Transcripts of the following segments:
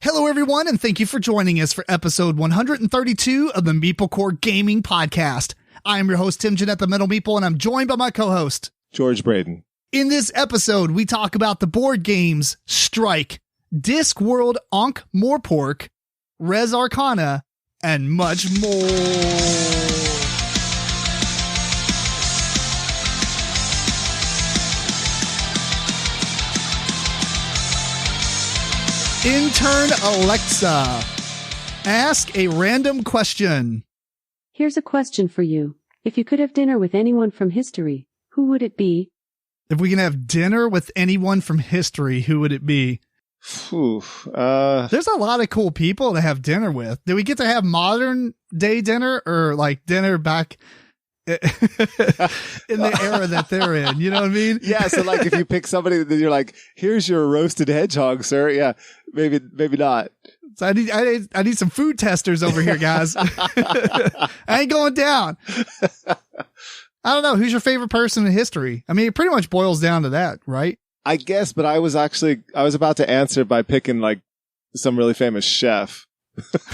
Hello, everyone, and thank you for joining us for episode 132 of the MeepleCore Gaming Podcast. I am your host, Tim Jennette, the Metal Meeple, and I'm joined by my co-host, George Braden. In this episode, we talk about the board games Strike, Discworld Ankh-Morpork, Res Arcana, and much more. Intern Alexa, ask a random question. Here's a question for you. If you could have dinner with anyone from history, who would it be? If we can have dinner with anyone from history, who would it be? There's a lot of cool people to have dinner with. Do we get to have modern day dinner or like dinner back in the era that they're in? You know what I mean? Yeah. So like if you pick somebody that you're like, here's your roasted hedgehog, sir. Yeah. Maybe not. So I need some food testers over here, guys. I ain't going down. I don't know. Who's your favorite person in history? I mean, it pretty much boils down to that, right? I guess, but I was about to answer by picking like some really famous chef. Just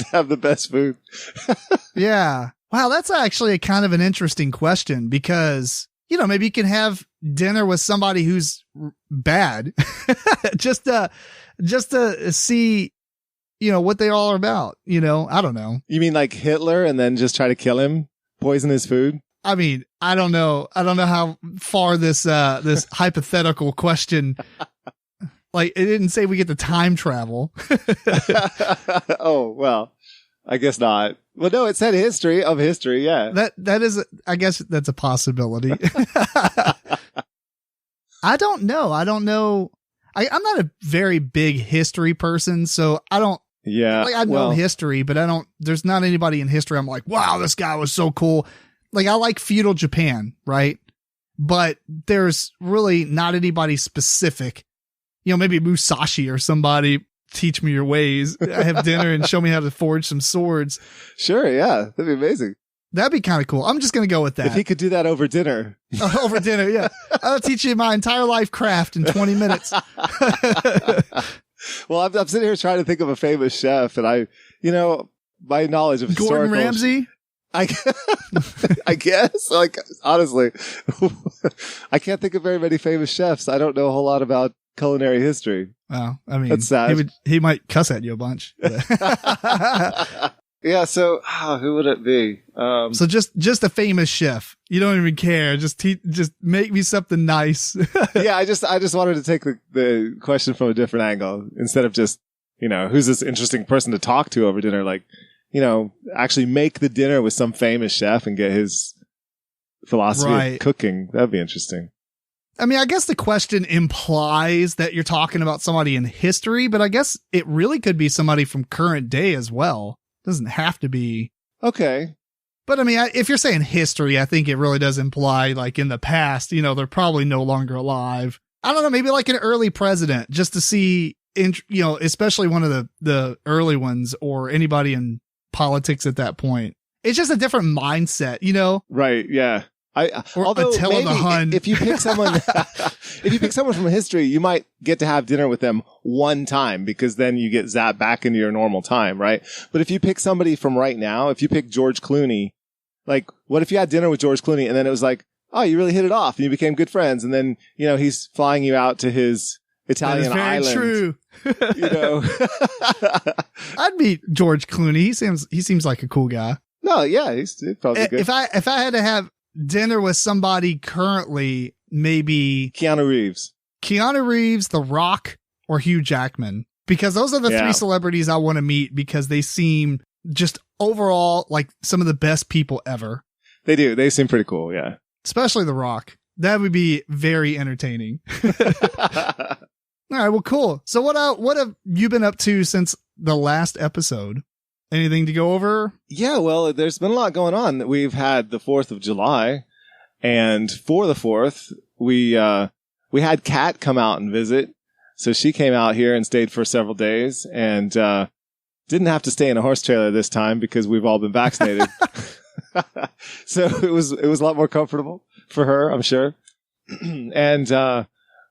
to have the best food. Yeah. Wow. That's actually a kind of an interesting question because, you know, maybe you can have dinner with somebody who's bad just to see, you know, what they all are about. You know, I don't know. You mean like Hitler and then just try to kill him, poison his food? I mean, I don't know how far this hypothetical question, like it didn't say we get to time travel. Oh, well, I guess not. Well, no, it said history. Yeah. That is, I guess that's a possibility. I don't know. I'm not a very big history person, so I don't. Yeah. Like I know history, but there's not anybody in history I'm like, wow, this guy was so cool. Like I like feudal Japan, right? But there's really not anybody specific. You know, maybe Musashi or somebody. Teach me your ways. I have dinner and show me how to forge some swords. Sure, yeah. That'd be amazing. That'd be kind of cool. I'm just going to go with that. If he could do that over dinner. Over dinner, yeah. I'll teach you my entire life craft in 20 minutes. Well, I'm sitting here trying to think of a famous chef, and my knowledge of Gordon Ramsay? I guess, like, honestly, I can't think of very many famous chefs. I don't know a whole lot about culinary history. Well, I mean, that's sad. He might cuss at you a bunch. Yeah. So who would it be? So just a famous chef. You don't even care. Just make me something nice. Yeah. I just wanted to take the question from a different angle instead of just, who's this interesting person to talk to over dinner? Like, actually make the dinner with some famous chef and get his philosophy of cooking. That'd be interesting. I mean, I guess the question implies that you're talking about somebody in history, but I guess it really could be somebody from current day as well. Doesn't have to be. Okay. But I mean, if you're saying history, I think it really does imply like in the past, they're probably no longer alive. I don't know, maybe like an early president just to see, especially one of the early ones or anybody in politics at that point. It's just a different mindset, Right. Yeah. Although maybe the Hun. If you pick someone from history, you might get to have dinner with them one time because then you get zapped back into your normal time, right? But if you pick somebody from right now, if you pick George Clooney, like what if you had dinner with George Clooney and then it was like, oh, you really hit it off and you became good friends, and then he's flying you out to his Italian island. That is very true. I'd meet George Clooney. He seems like a cool guy. No, yeah, he's probably good. If I had to have dinner with somebody currently, maybe Keanu Reeves, The Rock, or Hugh Jackman, because those are the three celebrities I want to meet because they seem just overall like some of the best people ever. They do. They seem pretty cool. Yeah. Especially The Rock. That would be very entertaining. All right. Well, cool. So what have you been up to since the last episode? Anything to go over? Yeah, well, there's been a lot going on. We've had the 4th of July, and for the 4th, we had Kat come out and visit. So she came out here and stayed for several days and didn't have to stay in a horse trailer this time because we've all been vaccinated. So it was a lot more comfortable for her, I'm sure. And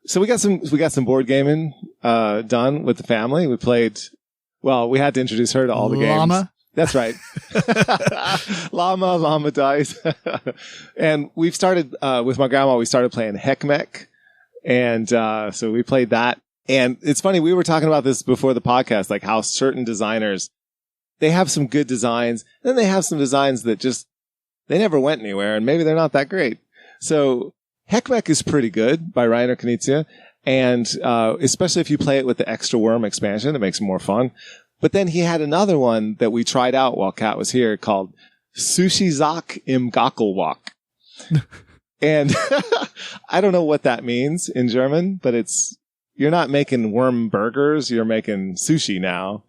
so we got some board gaming done with the family. We played, well, we had to introduce her to all the games. That's right. Llama dice. And we've started, with my grandma, we started playing Heckmech. And, so we played that. And it's funny, we were talking about this before the podcast, like how certain designers, they have some good designs, then they have some designs that just, they never went anywhere, and maybe they're not that great. So Heckmech is pretty good by Reiner Knizia, and especially if you play it with the extra worm expansion, it makes it more fun. But then he had another one that we tried out while Kat was here called Sushizak im Gockelwalk. And I don't know what that means in German, but you're not making worm burgers, you're making sushi now.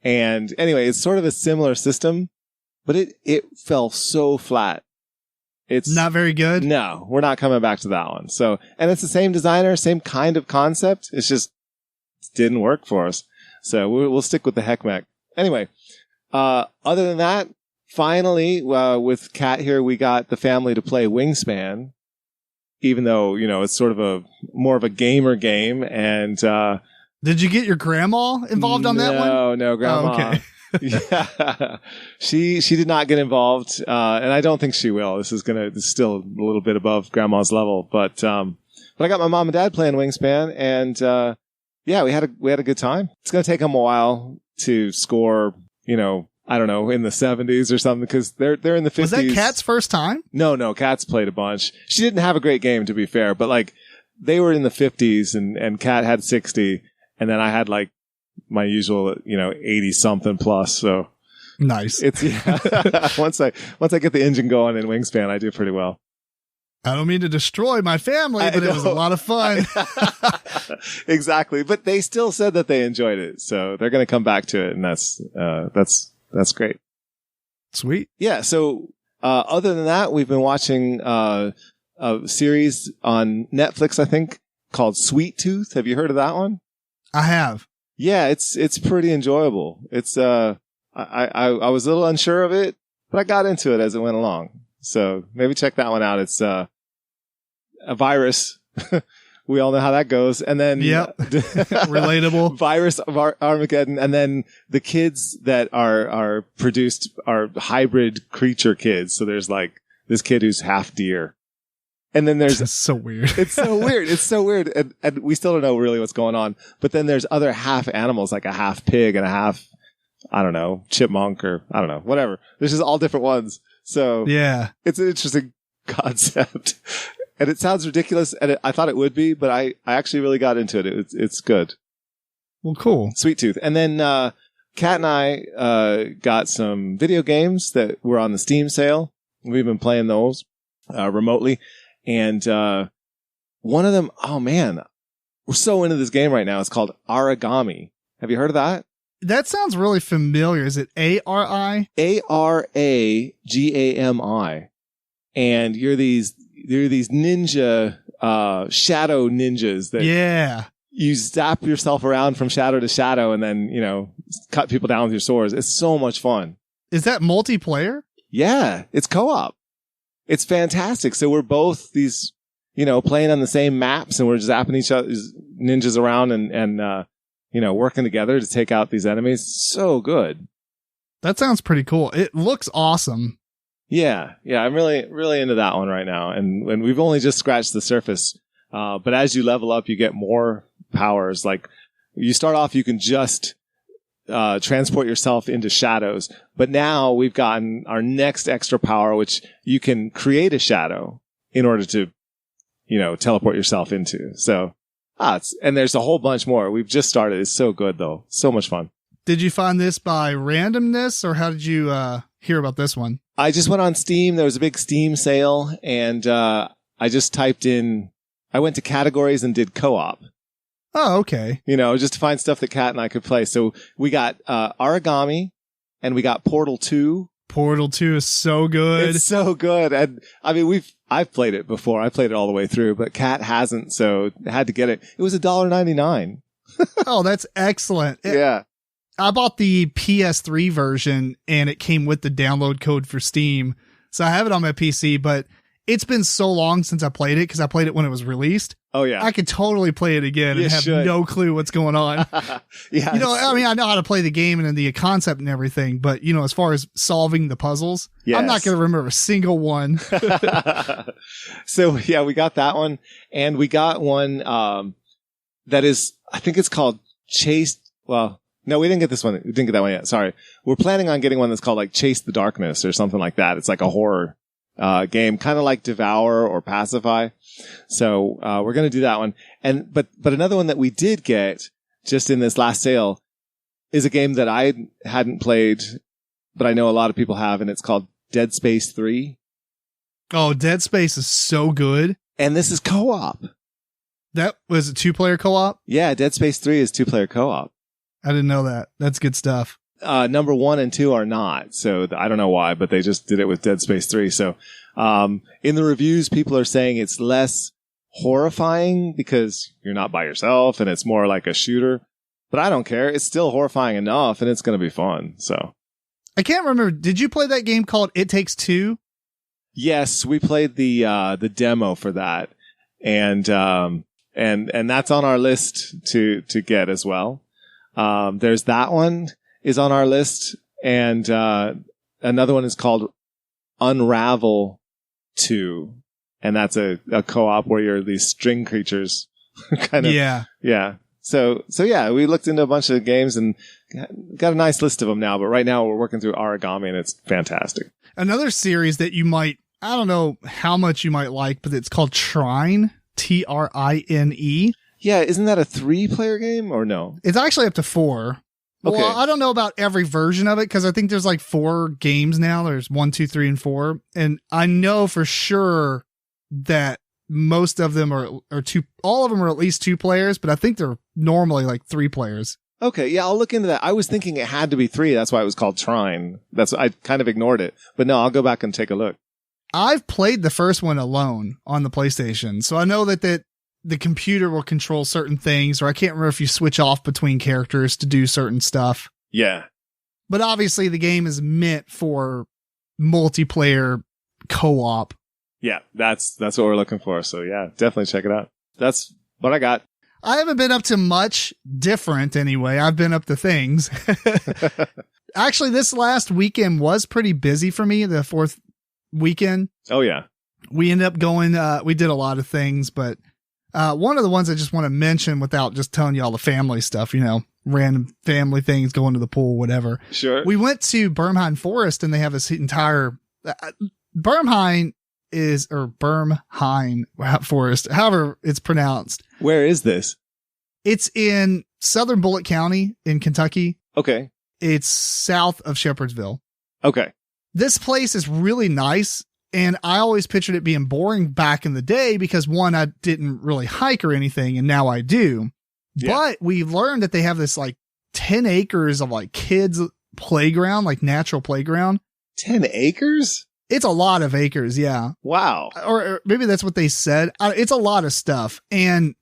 And anyway, it's sort of a similar system, but it fell so flat. It's not very good. No, we're not coming back to that one. So, and it's the same designer, same kind of concept. It's just, it didn't work for us. So we'll stick with the Heckmech. Anyway, other than that, finally, with Kat here, we got the family to play Wingspan, even though, it's sort of more of a gamer game. And, did you get your grandma involved on that one? No, grandma. Oh, okay. Yeah. She did not get involved. And I don't think she will. This is still a little bit above grandma's level, but I got my mom and dad playing Wingspan, and, yeah, we had a good time. It's going to take them a while to score, I don't know, in the 70s or something, because they're in the 50s. Was that Kat's first time? No, Kat's played a bunch. She didn't have a great game, to be fair, but like they were in the 50s and Kat had 60, and then I had like my usual, 80 something plus. So nice. It's once I get the engine going in Wingspan, I do pretty well. I don't mean to destroy my family, but it was a lot of fun. Exactly. But they still said that they enjoyed it. So they're going to come back to it. And that's great. Sweet. Yeah. So, other than that, we've been watching, a series on Netflix, I think, called Sweet Tooth. Have you heard of that one? I have. Yeah. It's pretty enjoyable. It's, I was a little unsure of it, but I got into it as it went along. So maybe check that one out. It's a virus. We all know how that goes. And then relatable virus of Armageddon. And then the kids that are produced are hybrid creature kids. So there's like this kid who's half deer. And then there's That's so weird. It's so weird. It's so weird. And we still don't know really what's going on. But then there's other half animals, like a half pig and a half, I don't know, chipmunk or I don't know, whatever. There's just all different ones. So yeah, it's an interesting concept, and it sounds ridiculous, and I thought it would be, but I actually really got into it. It's good. Well, cool. Sweet Tooth. And then Kat and I got some video games that were on the Steam sale. We've been playing those remotely, and one of them, oh man, we're so into this game right now. It's called Aragami. Have you heard of that? That sounds really familiar. Is it ARI? ARAGAMI. And you're these ninja, shadow ninjas that you zap yourself around from shadow to shadow and then, cut people down with your swords. It's so much fun. Is that multiplayer? Yeah, it's co-op. It's fantastic. So we're both these, playing on the same maps and we're zapping each other's ninjas around and working together to take out these enemies. So good. That sounds pretty cool. It looks awesome. Yeah. I'm really, really into that one right now. And we've only just scratched the surface. But as you level up, you get more powers. Like you start off, you can just, transport yourself into shadows. But now we've gotten our next extra power, which you can create a shadow in order to, teleport yourself into. So, and there's a whole bunch more. We've just started. It's so good though. So much fun. Did you find this by randomness or how did you hear about this one? I just went on Steam. There was a big Steam sale and I just typed in, I went to categories and did co-op. Oh, okay. Just to find stuff that Kat and I could play. So we got Aragami and we got Portal 2. Portal 2 is so good. It's so good. And I mean, I've played it before. I played it all the way through, but Kat hasn't, so I had to get it. It was $1.99. Oh, that's excellent. Yeah. I bought the PS3 version and it came with the download code for Steam. So I have it on my PC, but it's been so long since I played it because I played it when it was released. Oh yeah, I could totally play it again and have no clue what's going on. Yeah, I mean, I know how to play the game and the concept and everything, but as far as solving the puzzles, I'm not going to remember a single one. So yeah, we got that one, and we got one that is, I think it's called Chase. Well, no, we didn't get this one. We didn't get that one yet. Sorry, we're planning on getting one that's called like Chase the Darkness or something like that. It's like a horror game, kind of like Devour or Pacify. So we're going to do that one. And but another one that we did get just in this last sale is a game that I hadn't played, but I know a lot of people have, and it's called Dead Space 3. Oh, Dead Space is so good. And this is co-op. That was a 2-player co-op? Yeah, Dead Space 3 is 2-player co-op. I didn't know that. That's good stuff. Number 1 and 2 are not. So I don't know why, but they just did it with Dead Space 3. So in the reviews, people are saying it's less horrifying because you're not by yourself and it's more like a shooter. But I don't care. It's still horrifying enough and it's going to be fun. So I can't remember. Did you play that game called It Takes Two? Yes, we played the demo for that. And that's on our list to get as well. There's that one is on our list, and another one is called Unravel 2, and that's a co-op where you're these string creatures. Kind of. Yeah. So yeah, we looked into a bunch of games and got a nice list of them now, but right now we're working through Origami, and it's fantastic. Another series that you might, I don't know how much you might like, but it's called Trine, Trine. Yeah, isn't that a 3-player game or no? It's actually up to 4. Okay. Well, I don't know about every version of it because I think there's like 4 games now. There's 1, 2, 3, and 4. And I know for sure that most of them are 2, all of them are at least 2 players, but I think they're normally like 3 players. Okay. Yeah, I'll look into that. I was thinking it had to be 3. That's why it was called Trine. I kind of ignored it, but no, I'll go back and take a look. I've played the first one alone on the PlayStation. So I know that the computer will control certain things, or I can't remember if you switch off between characters to do certain stuff. Yeah. But obviously the game is meant for multiplayer co-op. Yeah, that's what we're looking for. So yeah, definitely check it out. That's what I got. I haven't been up to much different anyway. I've been up to things. Actually, this last weekend was pretty busy for me, the 4th weekend. Oh yeah. We ended up going, we did a lot of things, but one of the ones I just want to mention without just telling you all the family stuff, random family things, going to the pool, whatever. Sure. We went to Bermhain Forest and they have this entire Bermhain Forest, however it's pronounced. Where is this? It's in southern Bullitt County in Kentucky. Okay. It's south of Shepherdsville. Okay. This place is really nice. And I always pictured it being boring back in the day because, one, I didn't really hike or anything, and now I do. Yeah. But we learned that they have this like 10 acres of like kids playground, like natural playground. 10 acres? It's a lot of acres, yeah. Wow. Or maybe that's what they said. It's a lot of stuff. And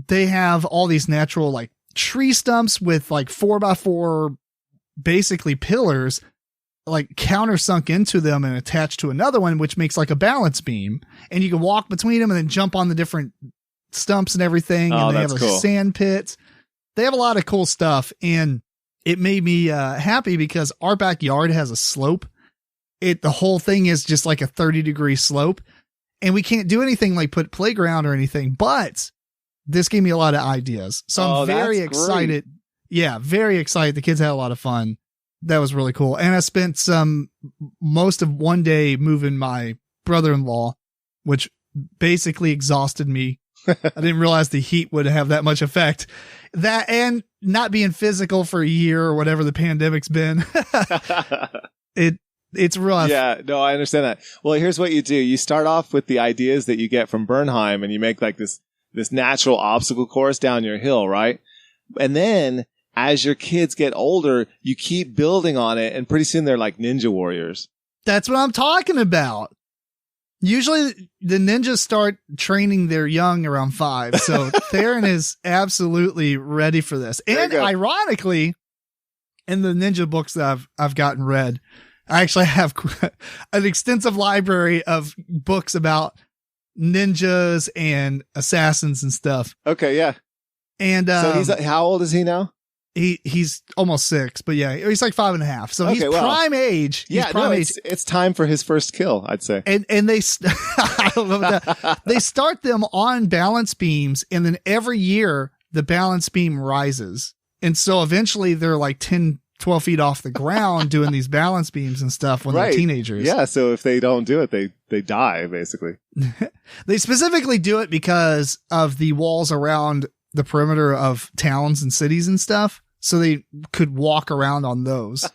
they have all these natural like tree stumps with like 4x4 basically pillars like countersunk into them and attached to another one, which makes like a balance beam, and you can walk between them and then jump on the different stumps and everything. Oh, and they have cool. Sand pits. They have a lot of cool stuff, and it made me happy because our backyard has a slope. The whole thing is just like a 30-degree slope, and we can't do anything like put playground or anything, but this gave me a lot of ideas. So I'm very excited. Great. Yeah, very excited. The kids had a lot of fun. That was really cool. And I spent most of one day moving my brother-in-law, which basically exhausted me. I didn't realize the heat would have that much effect. That and not being physical for a year or whatever the pandemic's been. It's rough. Yeah, no, I understand that. Well, here's what you do. You start off with the ideas that you get from Bernheim, and you make like this natural obstacle course down your hill, right? And then as your kids get older, you keep building on it, and pretty soon they're like ninja warriors. That's what I'm talking about. Usually the ninjas start training their young around 5. So Theron is absolutely ready for this. And ironically, in the ninja books that I've gotten read, I actually have an extensive library of books about ninjas and assassins and stuff. Okay, yeah. And so he's how old is he now? He's almost 6, but yeah, he's like 5.5. So he's prime age. Yeah, it's time for his first kill, I'd say. And they I don't know about that. They start them on balance beams, and then every year the balance beam rises, and so eventually they're like 10, 12 feet off the ground doing these balance beams and stuff when they're teenagers. Yeah, so if they don't do it, they die basically. They specifically do it because of the walls around the perimeter of towns and cities and stuff. So they could walk around on those.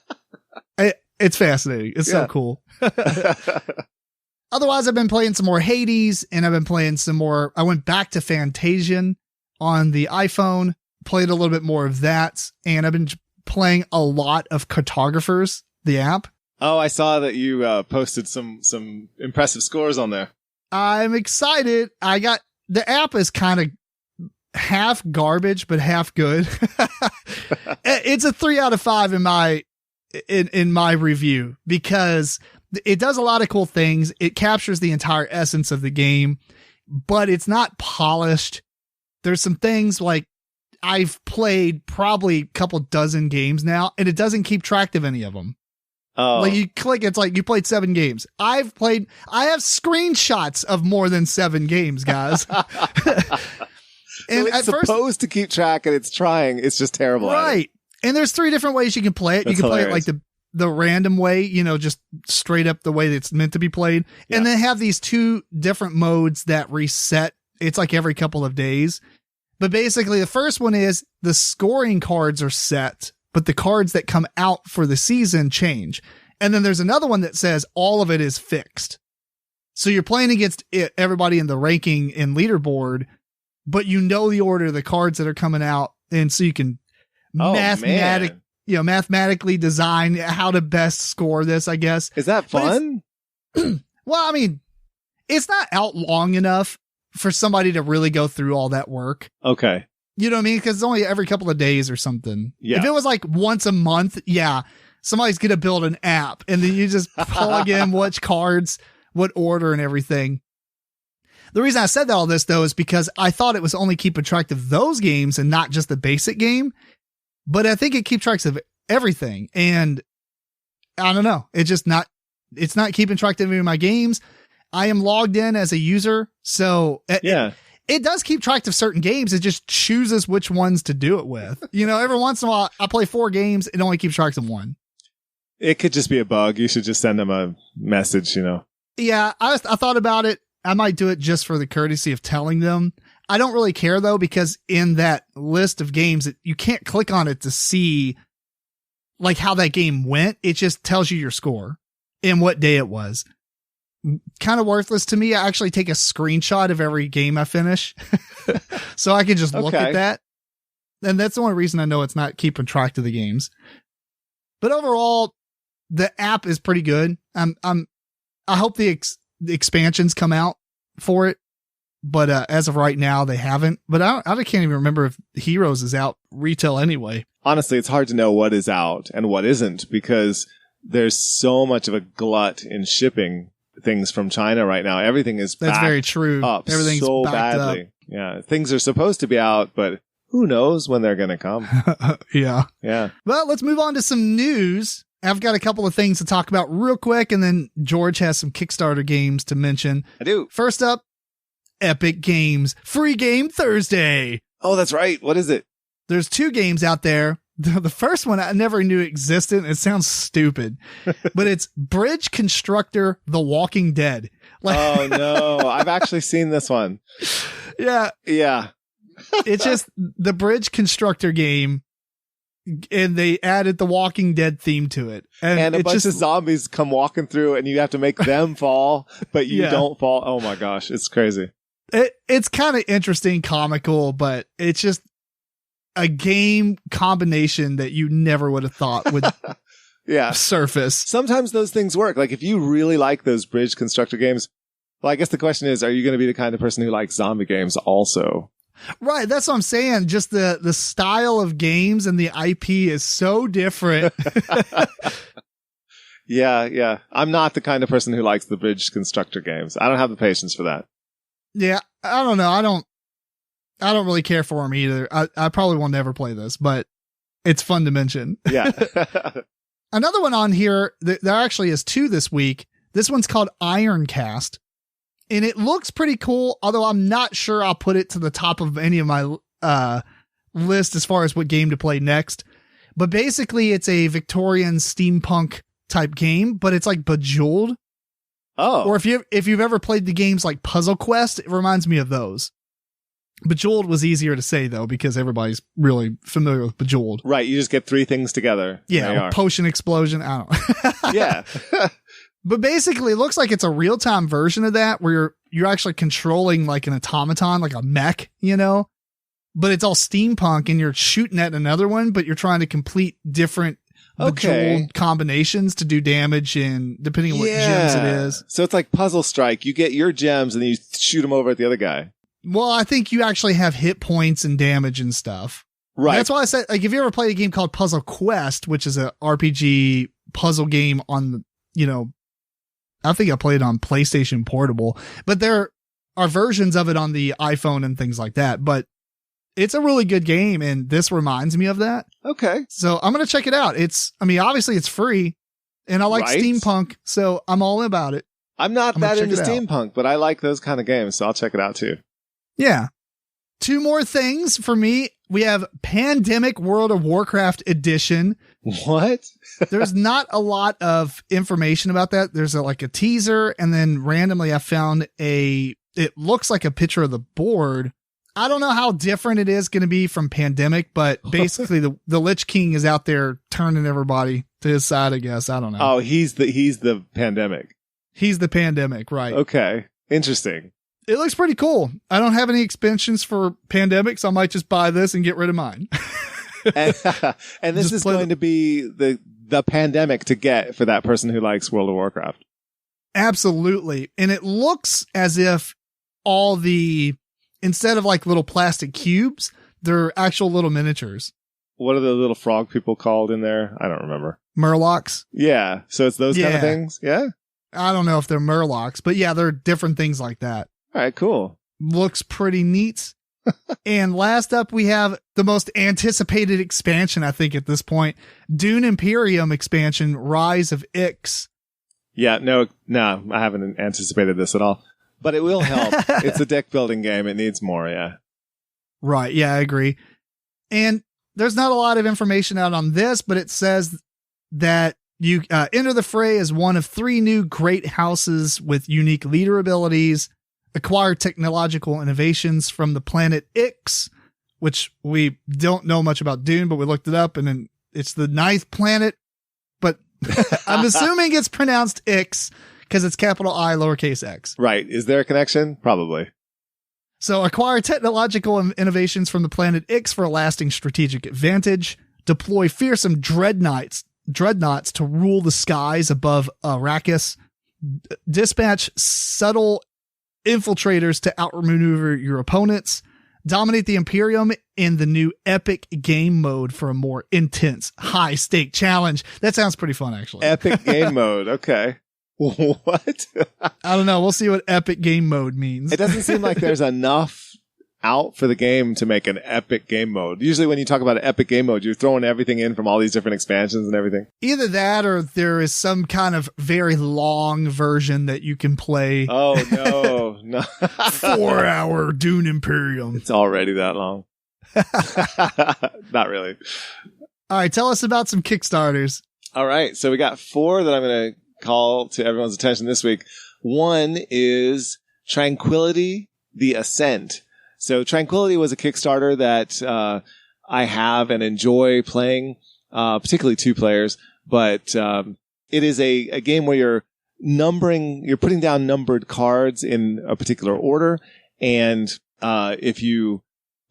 It's fascinating. It's so cool. Otherwise, I've been playing some more Hades, and I've been playing some more. I went back to Fantasian on the iPhone, played a little bit more of that, and I've been playing a lot of Cartographers, the app. Oh, I saw that you posted some impressive scores on there. I'm excited. The app is kind of half garbage, but half good. It's a 3 out of 5 in my review, because it does a lot of cool things. It captures the entire essence of the game, but it's not polished. There's some things like I've played probably a couple dozen games now, and it doesn't keep track of any of them. Oh. Like you click, it's like you played 7 games. I have screenshots of more than 7 games, guys. And so it's supposed to keep track, and it's trying. It's just terrible. Right. And there's 3 different ways you can play it. That's you can hilarious. play it like the random way, just straight up the way that it's meant to be played. Yeah. And then have these 2 different modes that reset. It's like every couple of days. But basically the first one is the scoring cards are set, but the cards that come out for the season change. And then there's another one that says all of it is fixed. So you're playing against everybody in the ranking and leaderboard, but the order of the cards that are coming out, and so you can mathematically design how to best score this, I guess. Is that fun? Well, I mean, it's not out long enough for somebody to really go through all that work. Okay. You know what I mean? Because it's only every couple of days or something. Yeah. If it was like once a month, somebody's going to build an app, and then you just plug in which cards, what order and everything. The reason I said all this, though, is because I thought it was only keeping track of those games and not just the basic game. But I think it keeps track of everything. And I don't know. It's not keeping track of any of my games. I am logged in as a user. So it does keep track of certain games. It just chooses which ones to do it with. Every once in a while, I play 4 games. It only keeps track of 1. It could just be a bug. You should just send them a message, Yeah, I thought about it. I might do it just for the courtesy of telling them. I don't really care, though, because in that list of games, you can't click on it to see like how that game went. It just tells you your score and what day it was. Kind of worthless to me. I actually take a screenshot of every game I finish so I can just look at that. And that's the only reason I know it's not keeping track of the games. But overall, the app is pretty good. I hope the expansions come out for it, but as of right now they haven't. But I can't even remember if Heroes is out retail anyway. Honestly, it's hard to know what is out and what isn't, because there's so much of a glut in shipping things from China right now. Everything is that's very true. Up Everything's so backed badly. Up. Yeah, things are supposed to be out, but who knows when they're going to come? Yeah. Well, let's move on to some news. I've got a couple of things to talk about real quick, and then George has some Kickstarter games to mention. I do. First up, Epic Games Free Game Thursday. Oh, that's right. What is it? There's 2 games out there. The first one I never knew existed. It sounds stupid, but it's Bridge Constructor The Walking Dead. Oh, no. I've actually seen this one. Yeah. It's just the Bridge Constructor game, and they added the Walking Dead theme to it. And a bunch of zombies come walking through, and you have to make them fall, but you don't fall. Oh my gosh, it's crazy. It's kind of interesting, comical, but it's just a game combination that you never would have thought would surface. Sometimes those things work. Like if you really like those Bridge Constructor games, well, I guess the question is, are you going to be the kind of person who likes zombie games also? Right. That's what I'm saying. Just the style of games and the IP is so different. Yeah. I'm not the kind of person who likes the Bridge Constructor games. I don't have the patience for that. Yeah, I don't know. I don't really care for them either. I probably will never play this, but it's fun to mention. Yeah. Another one on here, there actually is 2 this week. This one's called Ironcast, and it looks pretty cool, although I'm not sure I'll put it to the top of any of my list as far as what game to play next. But basically, it's a Victorian steampunk type game, but it's like Bejeweled. Oh. Or if you've ever played the games like Puzzle Quest, it reminds me of those. Bejeweled was easier to say, though, because everybody's really familiar with Bejeweled. Right. You just get 3 things together. Yeah. Potion explosion. I don't know. Yeah. But basically, it looks like it's a real-time version of that where you're actually controlling like an automaton, like a mech, you know? But it's all steampunk and you're shooting at another one, but you're trying to complete different Bejeweled combinations to do damage and depending on what gems it is. So it's like Puzzle Strike. You get your gems and then you shoot them over at the other guy. Well, I think you actually have hit points and damage and stuff. Right. That's why I said, like, if you ever played a game called Puzzle Quest, which is a RPG puzzle game on, I think I played it on PlayStation Portable, but there are versions of it on the iPhone and things like that. But it's a really good game, and this reminds me of that. Okay. So I'm going to check it out. Obviously it's free, and I like steampunk, so I'm all about it. I'm not that into steampunk, but I like those kind of games, so I'll check it out too. Yeah. 2 more things for me. We have Pandemic World of Warcraft Edition. What? There's not a lot of information about that. There's a teaser, and then randomly I found it looks like a picture of the board. I don't know how different it is going to be from Pandemic, but basically the Lich King is out there turning everybody to his side, I guess. I don't know. Oh, he's the Pandemic. He's the Pandemic, right. Okay. Interesting. It looks pretty cool. I don't have any expansions for Pandemic, so I might just buy this and get rid of mine. and this is going to be the Pandemic to get for that person who likes World of Warcraft. Absolutely. And it looks as if instead of like little plastic cubes, they're actual little miniatures. What are the little frog people called in there? I don't remember. Murlocs. Yeah. So it's those kind of things. Yeah. I don't know if they're Murlocs, but yeah, they're different things like that. All right, cool. Looks pretty neat. And last up, we have the most anticipated expansion, I think, at this point. Dune Imperium expansion, Rise of Ix. Yeah, no, I haven't anticipated this at all. But it will help. It's a deck building game. It needs more, yeah. Right, yeah, I agree. And there's not a lot of information out on this, but it says that you enter the fray as one of 3 new great houses with unique leader abilities, acquire technological innovations from the planet Ix, which we don't know much about Dune, but we looked it up, and then it's the 9th planet, but I'm assuming it's pronounced Ix because it's capital I, lowercase x. Right. Is there a connection? Probably. So acquire technological innovations from the planet Ix for a lasting strategic advantage, deploy fearsome dreadnoughts to rule the skies above Arrakis, dispatch subtle infiltrators to outmaneuver your opponents, dominate the Imperium in the new epic game mode for a more intense, high-stake challenge. That sounds pretty fun, actually. Epic game mode. Okay. What? I don't know. We'll see what epic game mode means. It doesn't seem like there's enough out for the game to make an epic game mode. Usually when you talk about an epic game mode, you're throwing everything in from all these different expansions and everything. Either that or there is some kind of very long version that you can play. Oh, no. 4-hour Dune Imperium. It's already that long. Not really. All right. Tell us about some Kickstarters. All right. So we got 4 that I'm going to call to everyone's attention this week. One is Tranquility, The Ascent. So Tranquility was a Kickstarter that I have and enjoy playing, particularly 2 players. But it is a game where you're putting down numbered cards in a particular order. And if you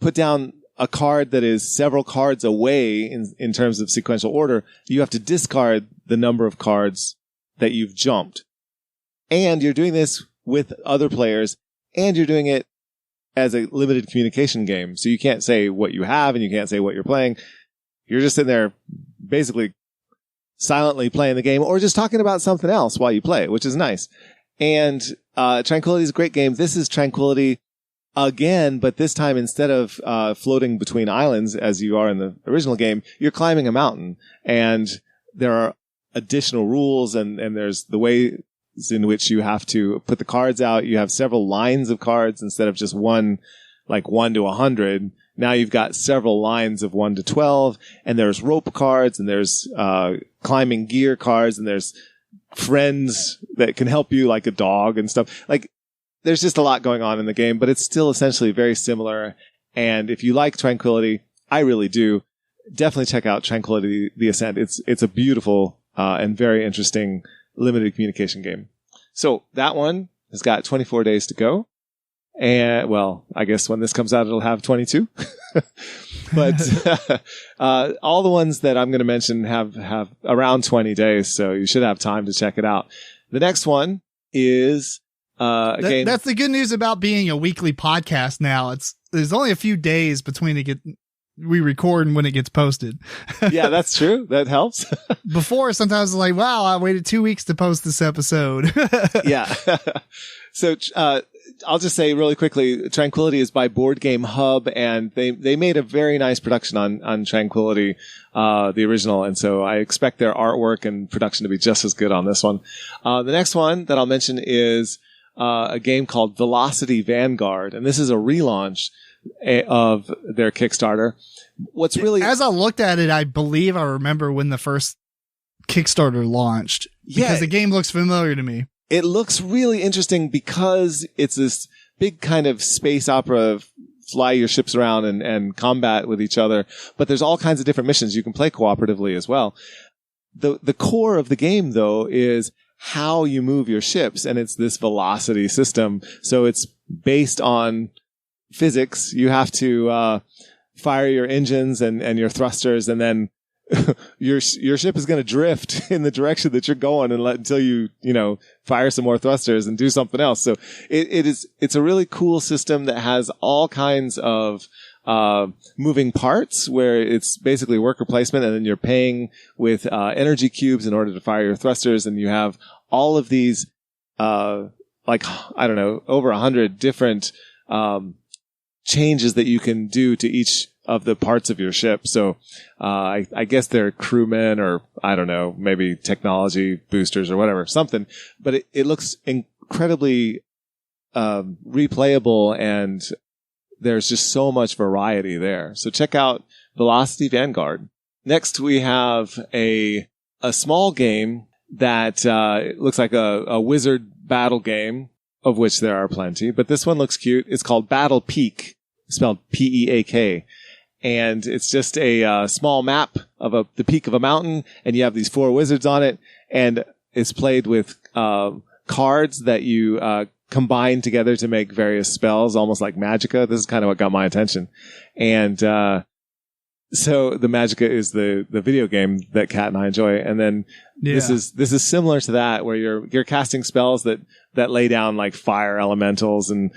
put down a card that is several cards away in terms of sequential order, you have to discard the number of cards that you've jumped. And you're doing this with other players, and you're doing it as a limited communication game. So you can't say what you have and you can't say what you're playing. You're just sitting there basically silently playing the game or just talking about something else while you play, which is nice. And Tranquility is a great game. This is Tranquility again, but this time instead of floating between islands as you are in the original game, you're climbing a mountain. And there are additional rules, and there's the ways in which you have to put the cards out. You have several lines of cards instead of just one, like 1 to 100. Now you've got several lines of 1 to 12, and there's rope cards, and there's climbing gear cards, and there's friends that can help you, like a dog and stuff. Like, there's just a lot going on in the game, but it's still essentially very similar. And if you like Tranquility, I really do, definitely check out Tranquility The Ascent. It's a beautiful and very interesting limited communication game. So that one has got 24 days to go. And, well, I guess when this comes out, it'll have 22. But all the ones that I'm going to mention have around 20 days, so you should have time to check it out. The next one is a game. That's the good news about being a weekly podcast now. There's only a few days between we record and when it gets posted. Yeah, that's true. That helps. Before, sometimes it's like, wow, I waited 2 weeks to post this episode. Yeah. So, I'll just say really quickly, Tranquility is by Board Game Hub, and they made a very nice production on Tranquility, the original. And so I expect their artwork and production to be just as good on this one. The next one that I'll mention is, a game called Velocity Vanguard. And this is a relaunch of their Kickstarter. What's really, as I looked at it, I believe I remember when the first Kickstarter launched, because the game looks familiar to me. It looks really interesting because it's this big kind of space opera, fly your ships around and combat with each other. But there's all kinds of different missions. You can play cooperatively as well. The core of the game, though, is how you move your ships. And it's this velocity system. So it's based on physics. You have to fire your engines and your thrusters, and then your ship is going to drift in the direction that you're going until you fire some more thrusters and do something else. So it's a really cool system that has all kinds of moving parts, where it's basically worker placement, and then you're paying with energy cubes in order to fire your thrusters, and you have all of these over 100 different changes that you can do to each of the parts of your ship. So I guess they're crewmen, or I don't know, maybe technology boosters or whatever, something. But it looks incredibly replayable, and there's just so much variety there. So check out Velocity Vanguard. Next, we have a small game that looks like a wizard battle game, of which there are plenty. But this one looks cute. It's called Battle Peak, spelled P-E-A-K. And it's just a small map of the peak of a mountain, and you have these 4 wizards on it, and it's played with cards that you combine together to make various spells, almost like Magicka. This is kind of what got my attention. And so the Magicka is the video game that Kat and I enjoy, and then this is similar to that, where you're casting spells that lay down like fire elementals and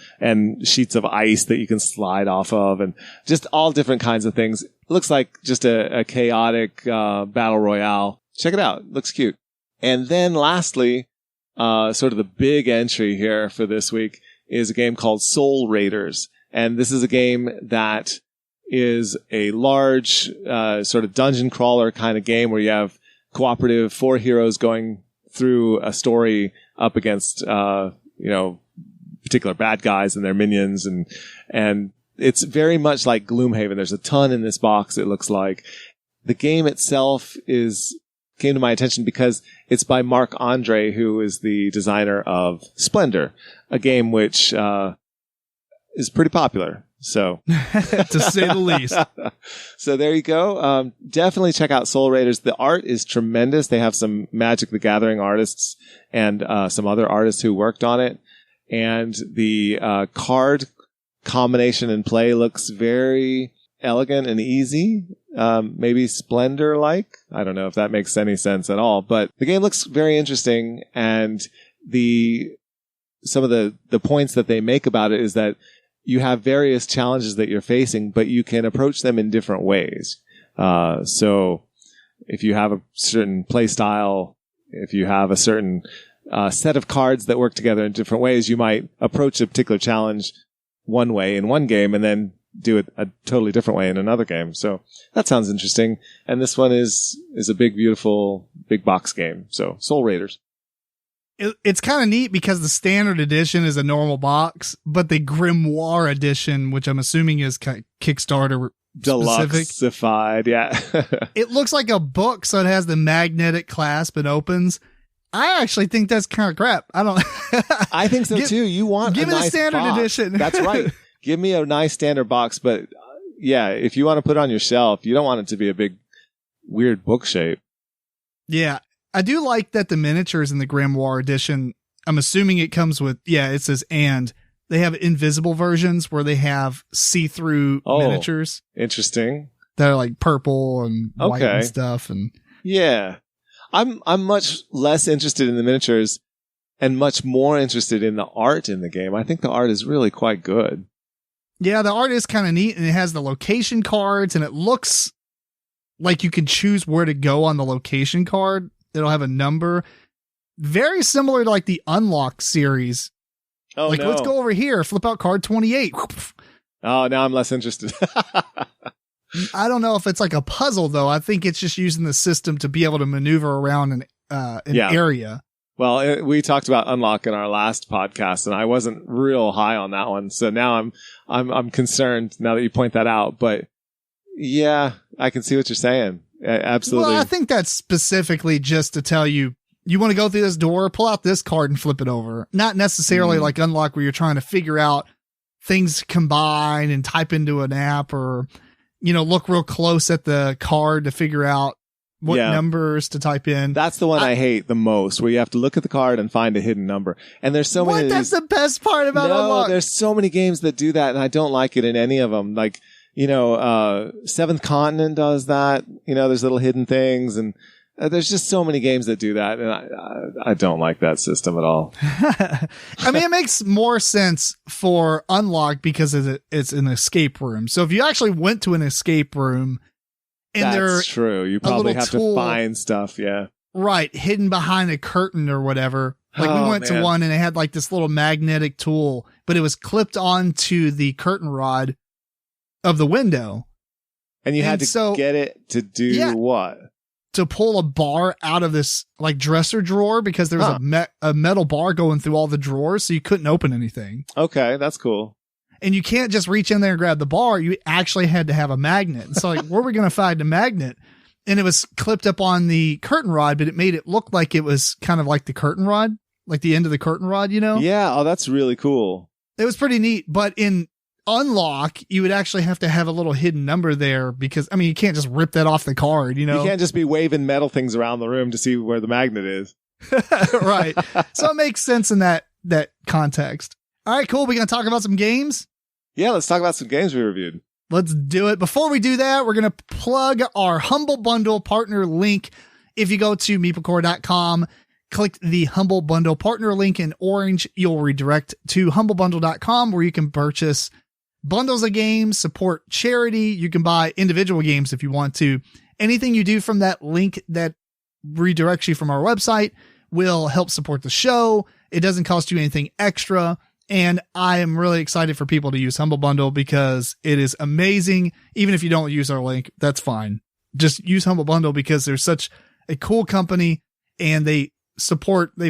sheets of ice that you can slide off of, and just all different kinds of things. It looks like just a chaotic battle royale. Check it out. It looks cute. And then lastly, sort of the big entry here for this week is a game called Soul Raiders. And this is a game that is a large sort of dungeon crawler kind of game, where you have cooperative 4 heroes going through a story up against particular bad guys and their minions, and it's very much like Gloomhaven. There's a ton in this box, it looks like. The game itself came to my attention because it's by Marc Andre, who is the designer of Splendor, a game which is pretty popular. So, to say the least. So there you go. Definitely check out Soul Raiders. The art is tremendous. They have some Magic the Gathering artists and some other artists who worked on it. And the card combination and play looks very elegant and easy. Maybe Splendor-like. I don't know if that makes any sense at all. But the game looks very interesting. And some of the points that they make about it is that you have various challenges that you're facing, but you can approach them in different ways. So if you have a certain play style, if you have a certain set of cards that work together in different ways. You might approach a particular challenge one way in one game and then do it a totally different way in another game. So that sounds interesting. And this one is a big, beautiful, big box game. So Soul Raiders. It's kind of neat because the standard edition is a normal box, but the Grimoire edition, which I'm assuming is Kickstarter Deluxe-ified, yeah. It looks like a book, so it has the magnetic clasp and opens. I actually think that's kind of crap. I think so too. You want give a me nice the standard box. edition. That's right. Give me a nice standard box, but yeah, if you want to put it on your shelf, you don't want it to be a big, weird book shape. Yeah. I do like that the miniatures in the Grimoire edition, I'm assuming it comes with, it says and. They have invisible versions where they have see-through miniatures. Interesting. That are like purple and white and stuff. And yeah. I'm much less interested in the miniatures and much more interested in the art in the game. I think the art is really quite good. Yeah, the art is kind of neat, and it has the location cards, and it looks like you can choose where to go on the location card. It'll have a number. Very similar to like the Unlock series. Oh, like, no. Let's go over here, flip out card 28. Oh, now I'm less interested. I don't know if it's like a puzzle, though. I think it's just using the system to be able to maneuver around an area. Well, we talked about Unlock in our last podcast, and I wasn't real high on that one. So now I'm concerned now that you point that out. But yeah, I can see what you're saying. Absolutely. Well, I think that's specifically just to tell you, you want to go through this door, pull out this card and flip it over. Not necessarily like Unlock where you're trying to figure out things combine and type into an app or, look real close at the card to figure out what numbers to type in. That's the one I hate the most, where you have to look at the card and find a hidden number. And there's so many. That's the best part about Unlock. There's so many games that do that, and I don't like it in any of them. Like, Seventh Continent does that. There's little hidden things, and there's just so many games that do that, and I don't like that system at all. I mean, it makes more sense for Unlock because it's an escape room. So if you actually went to an escape room, and that's true, you probably have to find stuff, yeah. Right, hidden behind a curtain or whatever. Like we went to one and it had like this little magnetic tool, but it was clipped onto the curtain rod of the window. And you had to get it to do what? To pull a bar out of this like dresser drawer because there was a metal bar going through all the drawers, so you couldn't open anything. Okay, that's cool. And you can't just reach in there and grab the bar. You actually had to have a magnet. So like, where are we going to find a magnet? And it was clipped up on the curtain rod, but it made it look like it was kind of like the curtain rod, like the end of the curtain rod, Yeah. Oh, that's really cool. It was pretty neat. But in Unlock, you would actually have to have a little hidden number there because, I mean, you can't just rip that off the card, You can't just be waving metal things around the room to see where the magnet is. Right. So it makes sense in that context. All right, cool. We going to talk about some games? Yeah, let's talk about some games we reviewed. Let's do it. Before we do that, we're going to plug our Humble Bundle partner link. If you go to MeepleCore.com, click the Humble Bundle partner link in orange, you'll redirect to humblebundle.com where you can purchase bundles of games, support charity. You can buy individual games if you want to. Anything you do from that link that redirects you from our website will help support the show. It doesn't cost you anything extra. And I am really excited for people to use Humble Bundle because it is amazing. Even if you don't use our link, that's fine. Just use Humble Bundle because they're such a cool company and they've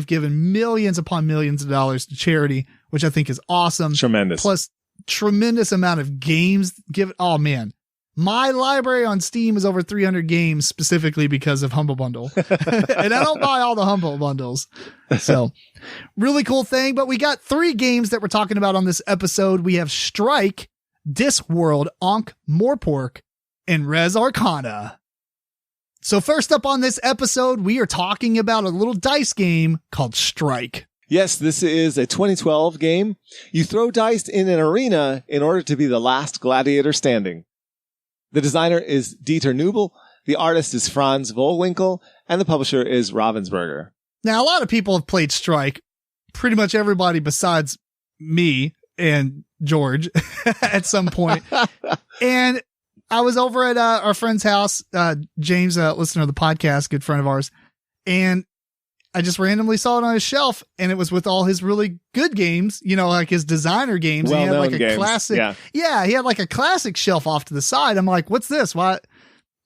given millions upon millions of dollars to charity, which I think is awesome. Tremendous. Plus, tremendous amount of games given. Oh man, my library on Steam is over 300 games specifically because of Humble Bundle. And I don't buy all the Humble Bundles. So really cool thing. But we got 3 games that we're talking about on this episode. We have Strike, Discworld, Ankh-Morpork, and Res Arcana. So first up on this episode, we are talking about a little dice game called Strike. Yes, this is a 2012 game. You throw dice in an arena in order to be the last gladiator standing. The designer is Dieter Nubel, the artist is Franz Vollwinkel, and the publisher is Ravensburger. Now, a lot of people have played Strike. Pretty much everybody besides me and George at some point. And I was over at our friend's house, James, listener of the podcast, good friend of ours, and I just randomly saw it on his shelf, and it was with all his really good games, you know, like his designer games. Well-known he had like a games. classic. Yeah. He had like a classic shelf off to the side. I'm like, what's this? What?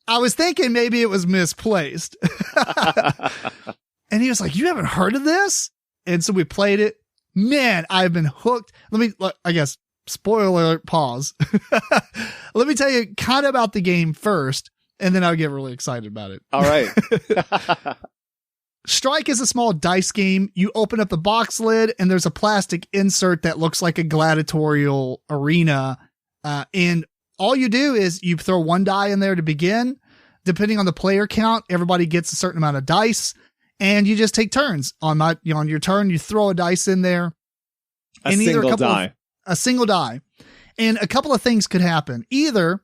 I was thinking maybe it was misplaced. And he was like, you haven't heard of this? And so we played it. Man, I've been hooked. I guess, spoiler alert, pause. Let me tell you kind of about the game first, and then I'll get really excited about it. All right. Strike is a small dice game. You open up the box lid, and there's a plastic insert that looks like a gladiatorial arena. And all you do is you throw one die in there to begin. Depending on the player count, everybody gets a certain amount of dice. And you just take turns. On your turn, you throw a dice in there. A single die. And a couple of things could happen. Either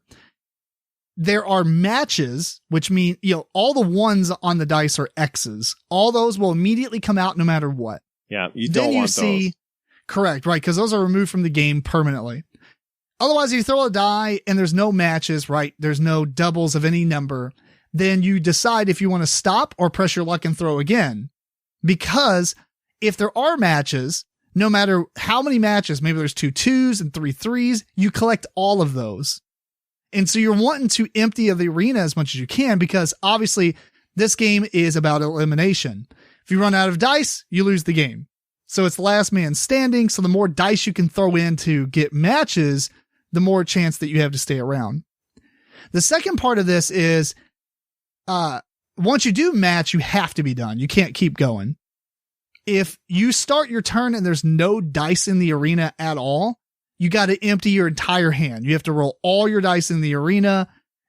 there are matches, which mean, all the ones on the dice are X's. All those will immediately come out no matter what. Yeah, you don't want those. Correct, right, because those are removed from the game permanently. Otherwise, if you throw a die and there's no matches, right, there's no doubles of any number, then you decide if you want to stop or press your luck and throw again. Because if there are matches, no matter how many matches, maybe there's 2 2s and 3 3s, you collect all of those. And so you're wanting to empty the arena as much as you can, because obviously this game is about elimination. If you run out of dice, you lose the game. So it's last man standing. So the more dice you can throw in to get matches, the more chance that you have to stay around. The second part of this is, once you do match, you have to be done. You can't keep going. If you start your turn and there's no dice in the arena at all, you got to empty your entire hand. You have to roll all your dice in the arena.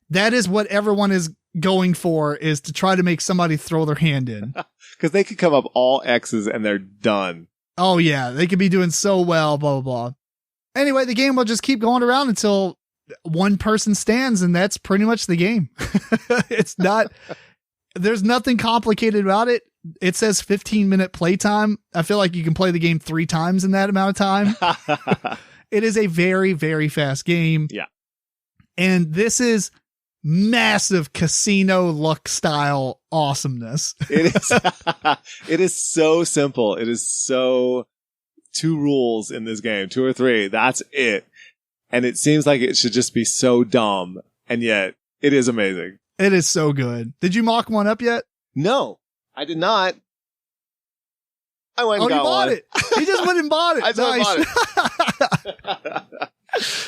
That is what everyone is going for, is to try to make somebody throw their hand in. Because they could come up all X's and they're done. Oh yeah. They could be doing so well, blah, blah, blah. Anyway, the game will just keep going around until one person stands, and that's pretty much the game. There's nothing complicated about it. It says 15-minute playtime. I feel like you can play the game 3 times in that amount of time. It is a very, very fast game. Yeah. And this is massive casino luck style awesomeness. It is. It is so simple. It is so 2 rules in this game, 2 or 3. That's it. And it seems like it should just be so dumb. And yet it is amazing. It is so good. Did you mock one up yet? No, I did not. I went and got bought one. It. He just went and bought it. I bought it.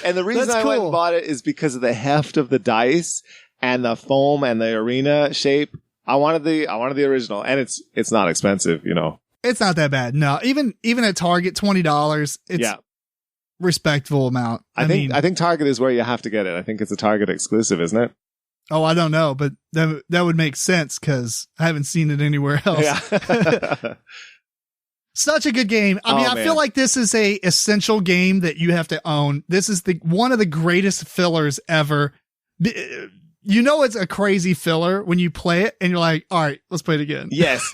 And the reason I went and bought it is because of the heft of the dice and the foam and the arena shape. I wanted the original, and it's not expensive, It's not that bad. No, even at Target, $20. It's respectable amount. I think Target is where you have to get it. I think it's a Target exclusive, isn't it? Oh, I don't know, but that would make sense because I haven't seen it anywhere else. Yeah. Such a good game. I feel like this is a essential game that you have to own. This is one of the greatest fillers ever. It's a crazy filler when you play it and you're like, all right, let's play it again. Yes.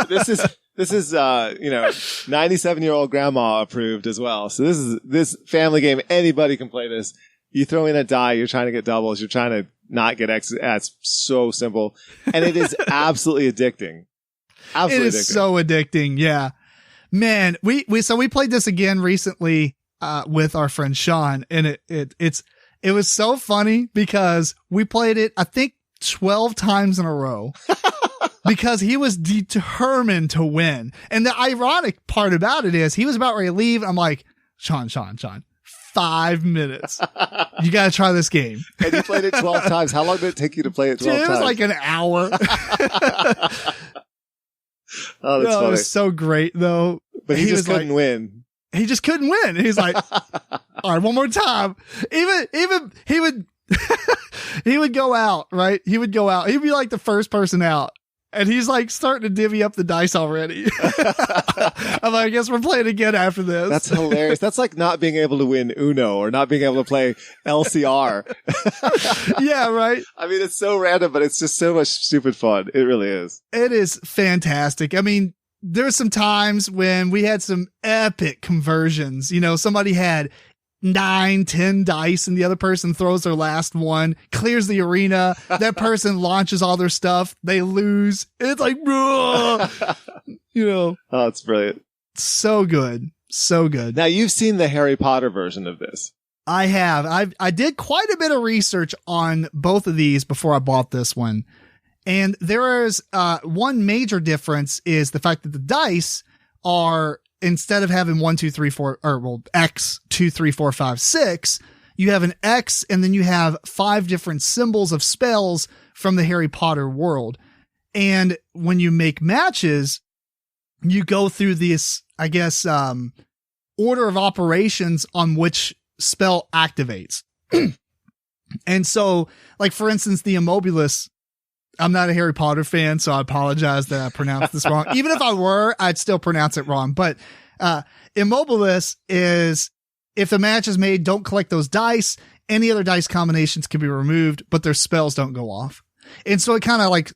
This is 97-year-old grandma approved as well. So this family game, anybody can play this. You throw in a die, you're trying to get doubles, you're trying to not get X's. It's so simple. And it is absolutely addicting. Absolutely It is so addicting. Yeah. Man, we played this again recently, with our friend Sean, and it was so funny because we played it, I think 12 times in a row because he was determined to win. And the ironic part about it is he was about ready to leave. I'm like, Sean, 5 minutes. You got to try this game. And you played it 12 times. How long did it take you to play it 12 times? It was like an hour. Oh, that's funny. It was so great though. But he just couldn't win. He just couldn't win. He's like, all right, one more time. Even he would, he would go out, right? He would go out. He'd be like the first person out. And he's like starting to divvy up the dice already. I'm like, I guess we're playing again after this. That's hilarious. That's like not being able to win Uno or not being able to play LCR. Yeah, right. I mean, it's so random, but it's just so much stupid fun. It really is. It is fantastic. I mean, there's some times when we had some epic conversions. Somebody had 9, 10 dice and the other person throws their last one, clears the arena. That person launches all their stuff. They lose. It's like, Oh, it's brilliant. So good. So good. Now, you've seen the Harry Potter version of this. I have. I did quite a bit of research on both of these before I bought this one. And there is one major difference is the fact that the dice are, instead of having 1, 2, 3, 4, or well, X, 2, 3, 4, 5, 6, you have an X and then you have 5 different symbols of spells from the Harry Potter world. And when you make matches, you go through this, I guess, order of operations on which spell activates. And so, like, for instance, the Immobilis, I'm not a Harry Potter fan, so I apologize that I pronounced this wrong. Even if I were, I'd still pronounce it wrong. But Immobilis is, if the match is made, don't collect those dice. Any other dice combinations can be removed, but their spells don't go off. And so it kind of like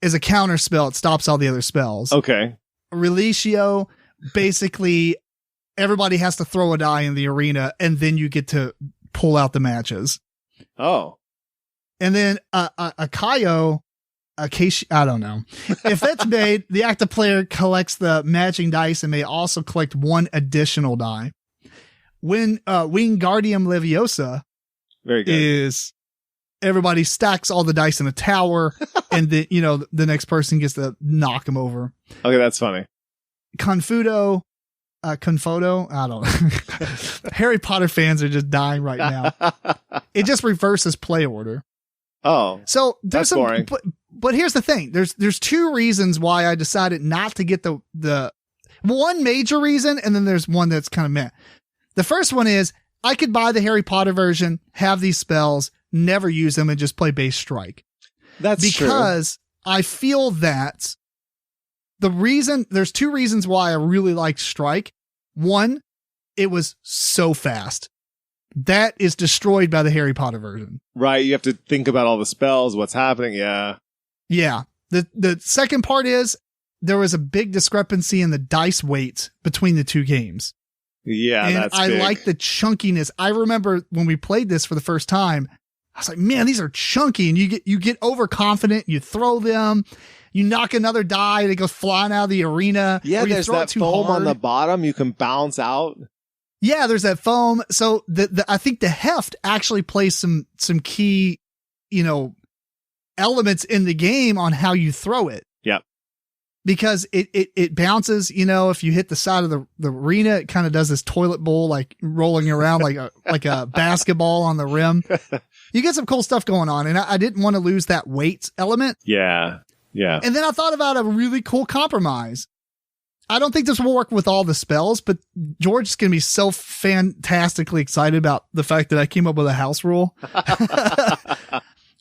is a counter spell. It stops all the other spells. Okay. Religio, basically, everybody has to throw a die in the arena, and then you get to pull out the matches. Oh. And then Akayo, I don't know. If that's made, the active player collects the matching dice and may also collect 1 additional die. When Wingardium Leviosa very good. is everybody stacks all the dice in a tower, and then the next person gets to knock them over. Okay, that's funny. Confudo, I don't know. Harry Potter fans are just dying right now. It just reverses play order. Oh, so there's that's boring. But here's the thing. There's 2 reasons why I decided not to get the one major reason, and then there's one that's kind of meh. The first one is I could buy the Harry Potter version, have these spells, never use them, and just play base strike. That's because true. I feel that there's 2 reasons why I really liked strike. One, it was so fast. That is destroyed by the Harry Potter version. Right. You have to think about all the spells, what's happening. Yeah. Yeah. The second part is there was a big discrepancy in the dice weight between the 2 games. Yeah. And that's I big. like the chunkiness. I remember when we played this for the first time, I was like, man, these are chunky, and you get overconfident. You throw them, you knock another die, and it goes flying out of the arena. Yeah. There's that foam on the bottom you can bounce out. Yeah, there's that foam. So I think the heft actually plays some key, elements in the game on how you throw it. Yep. Because it bounces, if you hit the side of the arena, it kind of does this toilet bowl, like rolling around like a basketball on the rim. You get some cool stuff going on, and I didn't want to lose that weight element. Yeah. Yeah. And then I thought about a really cool compromise. I don't think this will work with all the spells, but George is going to be so fantastically excited about the fact that I came up with a house rule.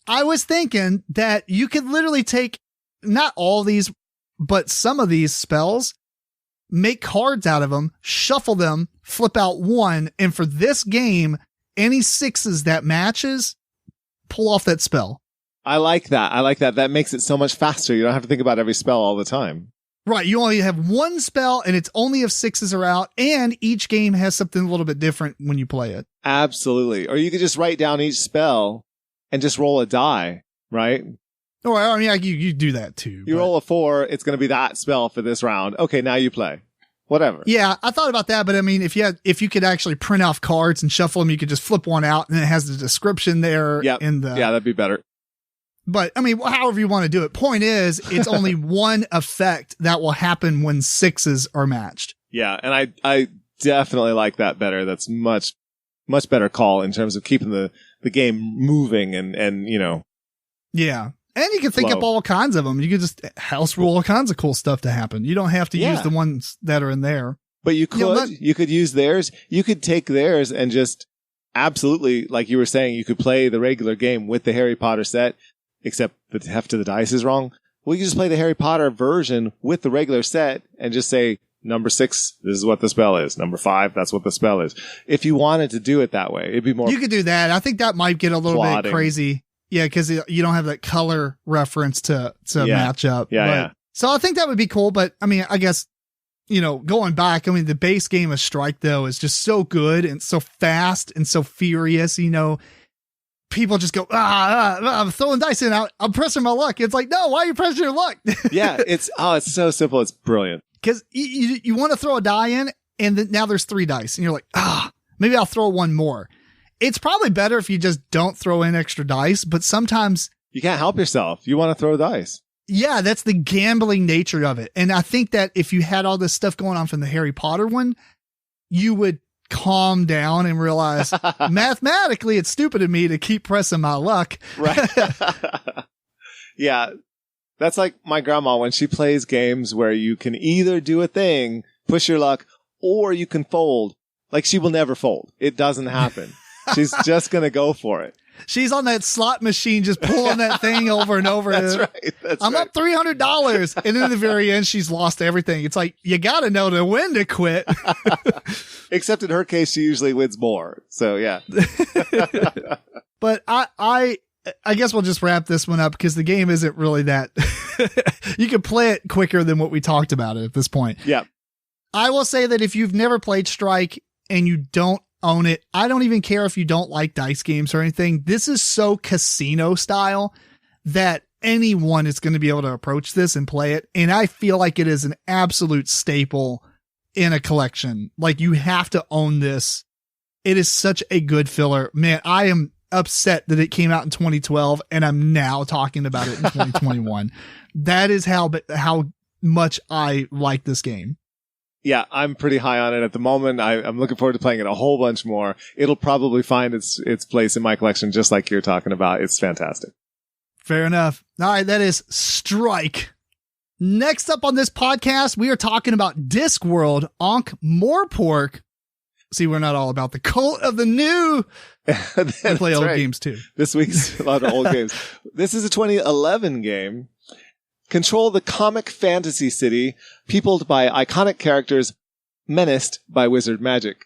I was thinking that you could literally take not all these, but some of these spells, make cards out of them, shuffle them, flip out 1. And for this game, any 6s that matches, pull off that spell. I like that. That makes it so much faster. You don't have to think about every spell all the time. Right. You only have 1 spell, and it's only if 6s are out, and each game has something a little bit different when you play it. Absolutely. Or you could just write down each spell and just roll a die, right? Or, I mean, you do that too. You roll a 4, it's going to be that spell for this round. Okay, now you play. Whatever. Yeah, I thought about that, but I mean, if you could actually print off cards and shuffle them, you could just flip one out, and it has the description there. Yeah, that'd be better. But I mean, however you want to do it. Point is, it's only 1 effect that will happen when 6s are matched. Yeah, and I definitely like that better. That's much better call in terms of keeping the game moving and Yeah. And you can think up all kinds of them. You could just house rule all kinds of cool stuff to happen. You don't have to use the ones that are in there. But you could use theirs. You could take theirs and just absolutely, like you were saying, you could play the regular game with the Harry Potter set, except the heft of the dice is wrong. Well, you just play the Harry Potter version with the regular set and just say, number 6, this is what the spell is. Number 5, that's what the spell is. If you wanted to do it that way, it'd be more. You could do that. I think that might get a little bit crazy. Yeah, because you don't have that color reference to match up. Yeah. So I think that would be cool. But I mean, I guess, going back, I mean, the base game of Strike, though, is just so good and so fast and so furious. People just go, I'm throwing dice in, I'm pressing my luck. It's like, no, why are you pressing your luck? Yeah, it's so simple. It's brilliant. because you want to throw a die in, and then now there's 3 dice, and you're like, maybe I'll throw one more. It's probably better if you just don't throw in extra dice, but sometimes you can't help yourself. You want to throw dice. Yeah, that's the gambling nature of it. And I think that if you had all this stuff going on from the Harry Potter one, you would calm down and realize mathematically it's stupid of me to keep pressing my luck. Right. Yeah. That's like my grandma when she plays games where you can either do a thing, push your luck, or you can fold. Like, she will never fold. It doesn't happen. She's just going to go for it. She's on that slot machine just pulling that thing over and over. That's right. I'm up $300. And then at the very end, she's lost everything. It's like, you got to know to when to quit. Except in her case, she usually wins more. So, yeah. But I guess we'll just wrap this one up because the game isn't really that. You can play it quicker than what we talked about it at this point. Yeah. I will say that if you've never played Strike and you don't own it, I don't even care if you don't like dice games or anything. This is so casino style that anyone is going to be able to approach this and play it. And I feel like it is an absolute staple in a collection. Like, you have to own this. It is such a good filler. Man, I am upset that it came out in 2012 and I'm now talking about it in 2021. That is how much I like this game. Yeah, I'm pretty high on it at the moment. I'm looking forward to playing it a whole bunch more. It'll probably find its place in my collection just like you're talking about. It's fantastic. Fair enough. All right, that is Strike. Next up on this podcast, we are talking about Discworld, Ankh-Morpork. See, we're not all about the cult of the new. We play old games too. This week's a lot of old games. This is a 2011 game. Control the comic fantasy city, peopled by iconic characters, menaced by wizard magic.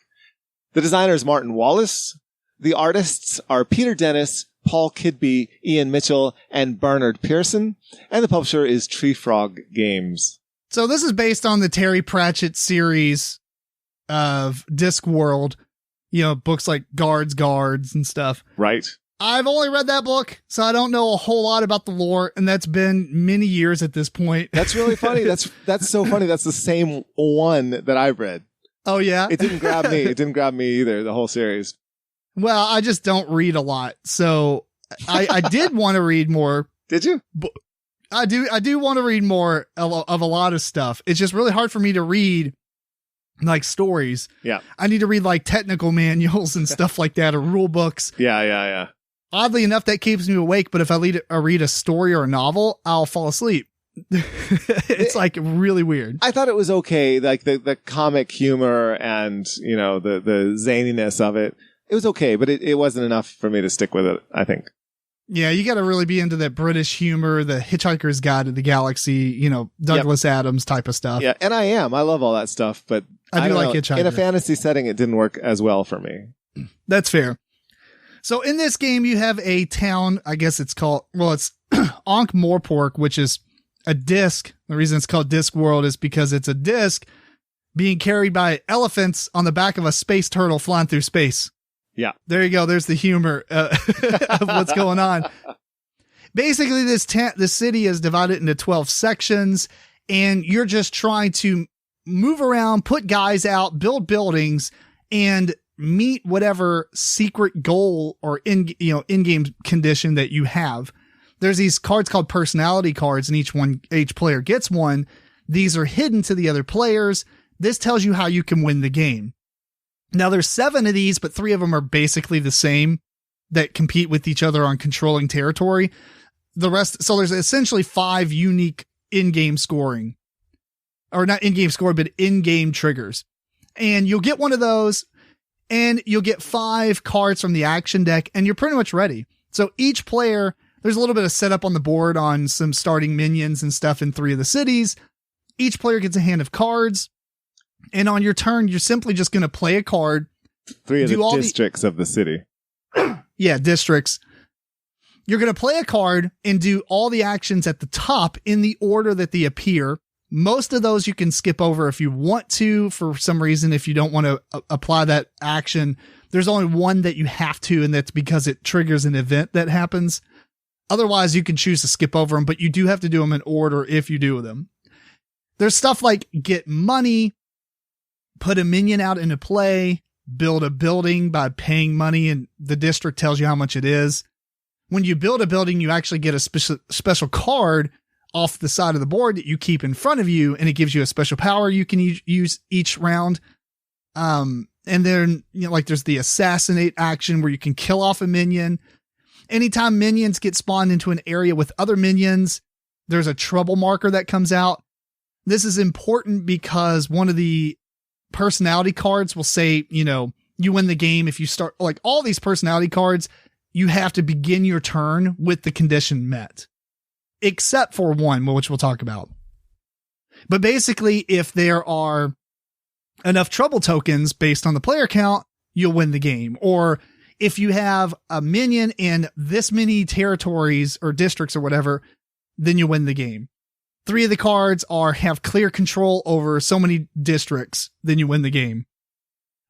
The designer is Martin Wallace. The artists are Peter Dennis, Paul Kidby, Ian Mitchell, and Bernard Pearson. And the publisher is Treefrog Games. So this is based on the Terry Pratchett series of Discworld. You know, books like Guards and stuff. Right. I've only read that book, so I don't know a whole lot about the lore, and that's been many years at this point. That's really funny. That's so funny. That's the same one that I've read. Oh, yeah? It didn't grab me. It didn't grab me either, the whole series. Well, I just don't read a lot, so I did want to read more. Did you? I do want to read more of a lot of stuff. It's just really hard for me to read like stories. Yeah. I need to read like technical manuals and stuff like that, or rule books. Yeah. Oddly enough, that keeps me awake, but if I read a story or a novel, I'll fall asleep. It's like really weird. I thought it was okay, like the comic humor and, you know, the zaniness of it. It was okay, but it wasn't enough for me to stick with it, I think. Yeah, you got to really be into that British humor, the Hitchhiker's Guide to the Galaxy, you know, Douglas Adams type of stuff. Yeah, and I am. I love all that stuff, but I do like Hitchhiker. In a fantasy setting, it didn't work as well for me. That's fair. So in this game, you have a town, I guess it's Ankh-Morpork, which is a disc. The reason it's called Discworld is because it's a disc being carried by elephants on the back of a space turtle flying through space. Yeah. There you go. There's the humor of what's going on. Basically, this city is divided into 12 sections, and you're just trying to move around, put guys out, build buildings, and meet whatever secret goal or in-game condition that you have. There's these cards called personality cards, and each player gets one. These are hidden to the other players. This tells you how you can win the game. Now there's 7 of these, but 3 of them are basically the same that compete with each other on controlling territory. The rest, so there's essentially 5 unique in-game scoring, or not in-game score, but in-game triggers. And you'll get one of those, and you'll get 5 cards from the action deck, and you're pretty much ready. So each player, there's a little bit of setup on the board on some starting minions and stuff in 3 of the cities. Each player gets a hand of cards, and on your turn, you're simply just going to play a card. 3 of the districts of the city. Yeah, districts. You're going to play a card and do all the actions at the top in the order that they appear. Most of those you can skip over if you want to, for some reason, if you don't want to apply that action. There's only one that you have to, and that's because it triggers an event that happens. Otherwise, you can choose to skip over them, but you do have to do them in order if you do them. There's stuff like get money, put a minion out into play, build a building by paying money, and the district tells you how much it is. When you build a building, you actually get a special card off the side of the board that you keep in front of you, and it gives you a special power you can use each round. And then, like there's the assassinate action where you can kill off a minion. Anytime minions get spawned into an area with other minions, there's a trouble marker that comes out. This is important because one of the personality cards will say, you win the game if you start, like all these personality cards, you have to begin your turn with the condition met, except for one, which we'll talk about. But basically, if there are enough trouble tokens based on the player count, you'll win the game. Or if you have a minion in this many territories or districts or whatever, then you win the game. 3 of the cards have clear control over so many districts, then you win the game.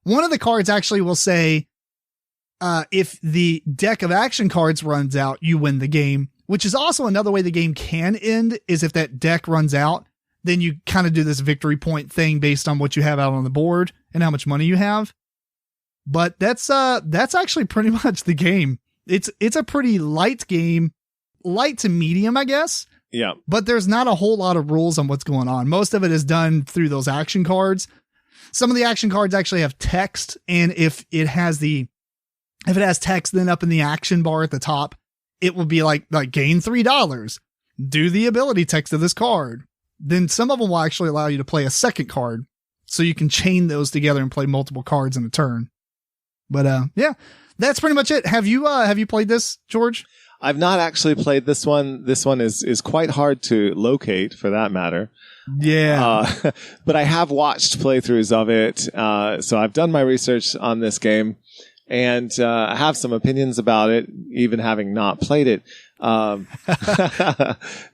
One of the cards actually will say, if the deck of action cards runs out, you win the game, which is also another way the game can end, is if that deck runs out, then you kind of do this victory point thing based on what you have out on the board and how much money you have. But that's actually pretty much the game. It's a pretty light game, light to medium, I guess. Yeah. But there's not a whole lot of rules on what's going on. Most of it is done through those action cards. Some of the action cards actually have text, and if it has text, then up in the action bar at the top, it will be like gain $3, do the ability text of this card. Then some of them will actually allow you to play a second card, so you can chain those together and play multiple cards in a turn. But yeah, that's pretty much it. Have you played this, George? I've not actually played this one. This one is quite hard to locate, for that matter. Yeah. But I have watched playthroughs of it. So I've done my research on this game, and I have some opinions about it, even having not played it.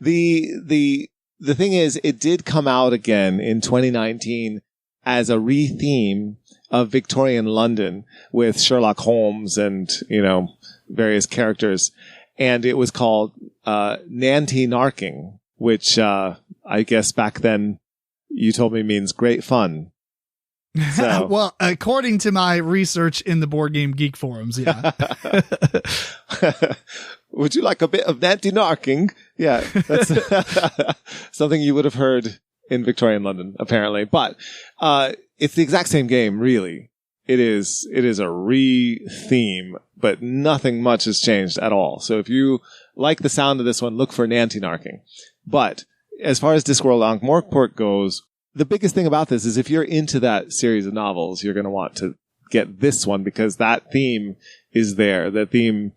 The thing is, it did come out again in 2019 as a re-theme of Victorian London with Sherlock Holmes and, various characters. And it was called Nanty Narking, which I guess back then you told me means great fun. So. Well, according to my research in the Board Game Geek forums, yeah. Would you like a bit of Nanty Narking? Yeah, that's something you would have heard in Victorian London, apparently. But it's the exact same game, really. It is a re-theme, but nothing much has changed at all. So if you like the sound of this one, look for Nanty Narking. But as far as Discworld Ankh-Morpork goes, the biggest thing about this is if you're into that series of novels, you're going to want to get this one because that theme is there. That theme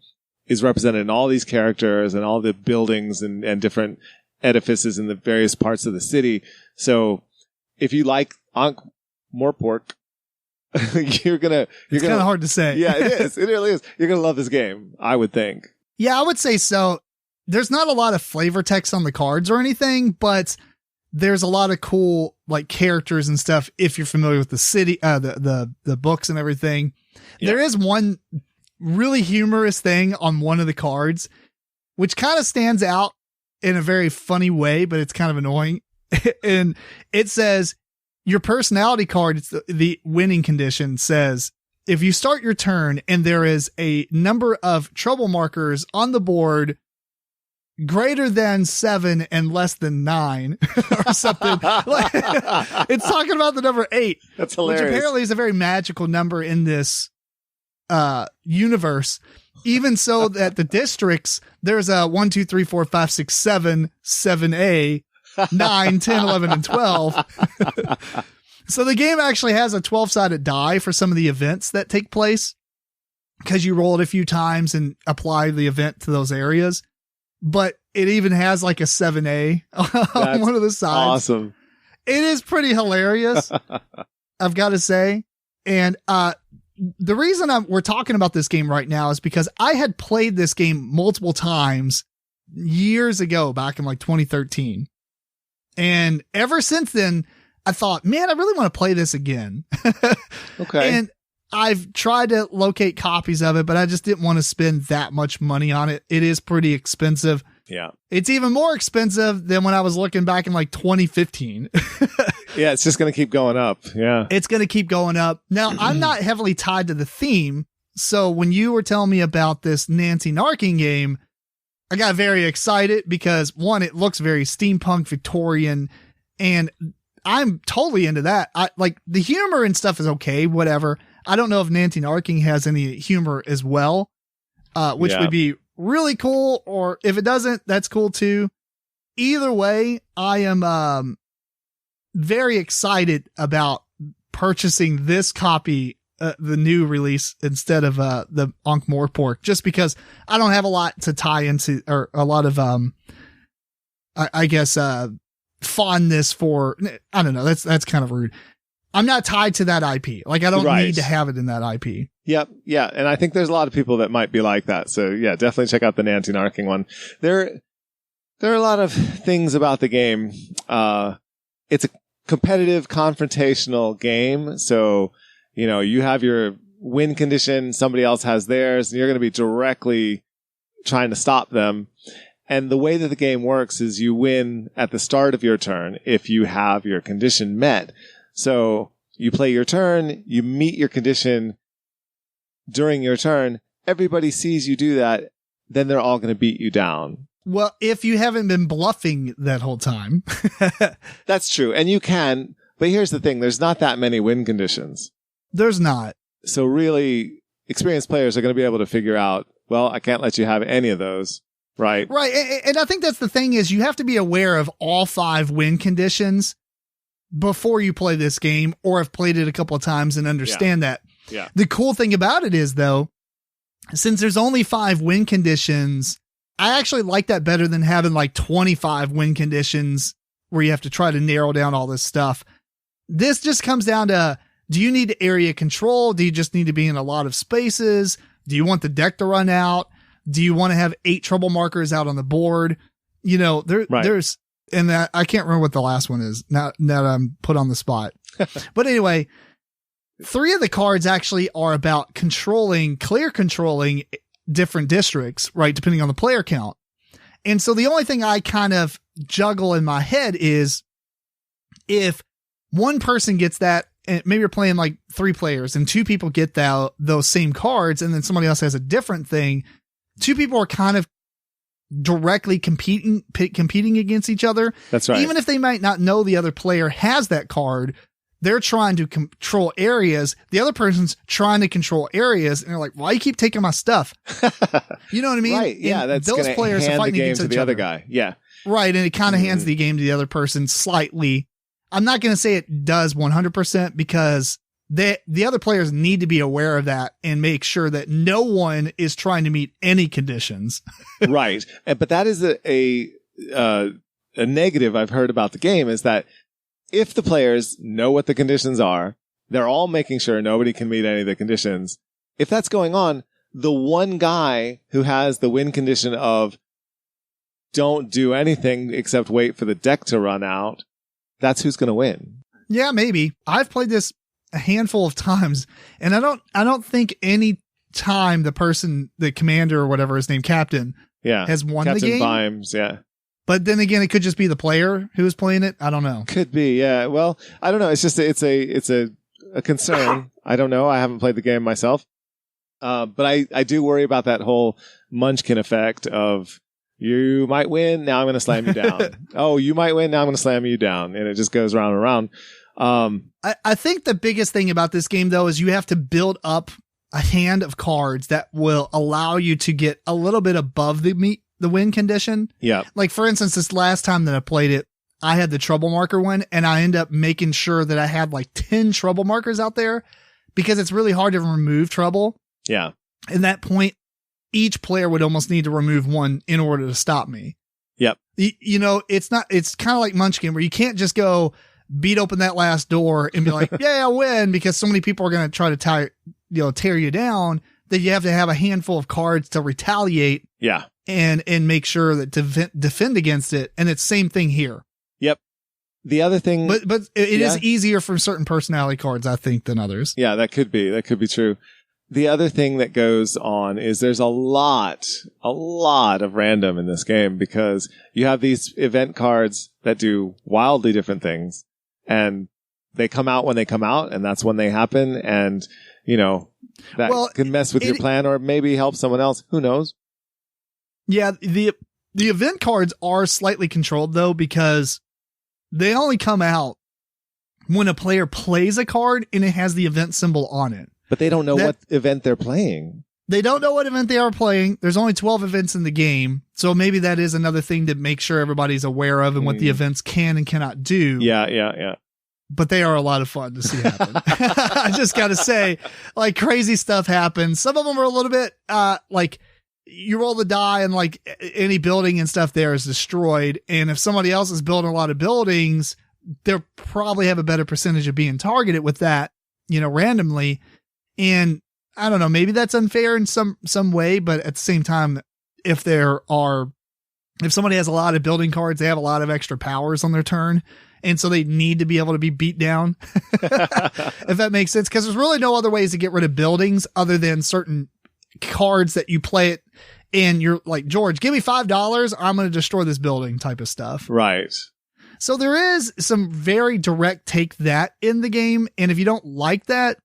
is represented in all these characters and all the buildings and different edifices in the various parts of the city. So if you like Ankh-Morpork, it's kind of hard to say. Yeah, it is. It really is. You're going to love this game, I would think. Yeah, I would say so. There's not a lot of flavor text on the cards or anything, but there's a lot of cool like characters and stuff if you're familiar with the city, the books and everything. Yeah. There is one really humorous thing on one of the cards, which kind of stands out in a very funny way, but it's kind of annoying. And it says, your personality card, it's the winning condition, says, if you start your turn and there is a number of trouble markers on the board greater than 7 and less than 9 or something. It's talking about the number 8. That's hilarious. Which apparently is a very magical number in this universe. Even so that the districts, there's a 1, 2, 3, 4, 5, 6, 7, 7A, 9, 10, 11, and 12. So the game actually has a 12-sided die for some of the events that take place because you roll it a few times and apply the event to those areas. But it even has like a 7A on one of the sides. Awesome. It is pretty hilarious, I've got to say. And the reason we're talking about this game right now is because I had played this game multiple times years ago, back in like 2013. And ever since then, I thought, man, I really want to play this again. Okay. And I've tried to locate copies of it, but I just didn't want to spend that much money on it. It is pretty expensive. Yeah. It's even more expensive than when I was looking back in like 2015. Yeah, it's just going to keep going up. Yeah. It's going to keep going up. Now, I'm not heavily tied to the theme. So when you were telling me about this Nancy Narking game, I got very excited because one, it looks very steampunk Victorian, and I'm totally into that. I like the humor and stuff is okay, whatever. I don't know if Nancy Narking has any humor as well, which would be really cool. Or if it doesn't, that's cool too. Either way, I am very excited about purchasing this copy, the new release, instead of the Ankh-Morpork, just because I don't have a lot to tie into, or a lot of I guess fondness for. I don't know. That's kind of rude. I'm not tied to that IP. Like, I don't need to have it in that IP. Yep. Yeah. And I think there's a lot of people that might be like that. So yeah, definitely check out the Nancy Narking one. There are a lot of things about the game. It's a competitive, confrontational game. So, you know, you have your win condition, somebody else has theirs, and you're going to be directly trying to stop them. And the way that the game works is you win at the start of your turn if you have your condition met. So you play your turn, you meet your condition during your turn, everybody sees you do that, then they're all going to beat you down. Well, if you haven't been bluffing that whole time. That's true. And you can, but here's the thing. There's not that many win conditions. There's not. So really, experienced players are going to be able to figure out, well, I can't let you have any of those. Right. Right. And I think that's the thing, is you have to be aware of all 5 win conditions before you play this game, or have played it a couple of times and understand that. Yeah. The cool thing about it is, though, since there's only 5 win conditions, I actually like that better than having like 25 win conditions where you have to try to narrow down all this stuff. This just comes down to, do you need area control? Do you just need to be in a lot of spaces? Do you want the deck to run out? Do you want to have 8 trouble markers out on the board? You know, there's, and that, I can't remember what the last one is now that I'm put on the spot. But anyway, 3 of the cards actually are about controlling different districts, right? Depending on the player count. And so the only thing I kind of juggle in my head is, if one person gets that, and maybe you're playing like 3 players and 2 people get those same cards, and then somebody else has a different thing, 2 people are kind of directly competing against each other. That's right. Even if they might not know the other player has that card, they're trying to control areas. The other person's trying to control areas, and they're like, "Why you keep taking my stuff?" You know what I mean? Right. Yeah. And that's those players are fighting against the other guy. Yeah. Right. And it kind of hands the game to the other person slightly. I'm not going to say it does 100%, because the other players need to be aware of that and make sure that no one is trying to meet any conditions. Right. But that is a negative I've heard about the game, is that if the players know what the conditions are, they're all making sure nobody can meet any of the conditions. If that's going on, the one guy who has the win condition of don't do anything except wait for the deck to run out, that's who's going to win. Yeah, maybe. I've played this a handful of times, and I don't think any time the commander or whatever his name, captain, has won the game. Captain Vimes, yeah. But then again, it could just be the player who is playing it. I don't know. Could be, yeah. Well, I don't know. It's just it's a concern. I don't know. I haven't played the game myself, but I do worry about that whole Munchkin effect of, you might win, now I'm going to slam you down. Oh, you might win, now I'm going to slam you down, and it just goes round and round. I think the biggest thing about this game, though, is you have to build up a hand of cards that will allow you to get a little bit above the win condition. Yeah. Like, for instance, this last time that I played it, I had the trouble marker one, and I end up making sure that I had like 10 trouble markers out there, because it's really hard to remove trouble. Yeah. At that point, each player would almost need to remove one in order to stop me. Yep. You know, it's kind of like Munchkin, where you can't just go beat open that last door and be like, yeah, I win, because so many people are going to try to tear you down, that you have to have a handful of cards to retaliate. Yeah. And make sure that to defend against it. And it's same thing here. Yep. The other thing, but it is easier for certain personality cards, I think, than others. Yeah, that could be true. the other thing that goes on is there's a lot of random in this game because you have these event cards that do wildly different things and they come out when they come out and that's when they happen. And, that can mess with your plan or maybe help someone else. Who knows? Yeah. The event cards are slightly controlled though, because they only come out when a player plays a card and it has the event symbol on it. But they don't know what event they're playing. They don't know what event they are playing. There's only 12 events in the game. So maybe that is another thing to make sure everybody's aware of and what the events can and cannot do. Yeah. But they are a lot of fun to see happen. I just got to say, like, crazy stuff happens. Some of them are a little bit, like, you roll the die and, like, any building and stuff there is destroyed. And if somebody else is building a lot of buildings, they'll probably have a better percentage of being targeted with that, randomly. And I don't know, maybe that's unfair in some way, but at the same time, if somebody has a lot of building cards, they have a lot of extra powers on their turn. And so they need to be able to be beat down, if that makes sense. Cause there's really no other ways to get rid of buildings other than certain cards that you play it and you're like, George, give me $5. I'm going to destroy this building type of stuff. Right. So there is some very direct take that in the game. And if you don't like that,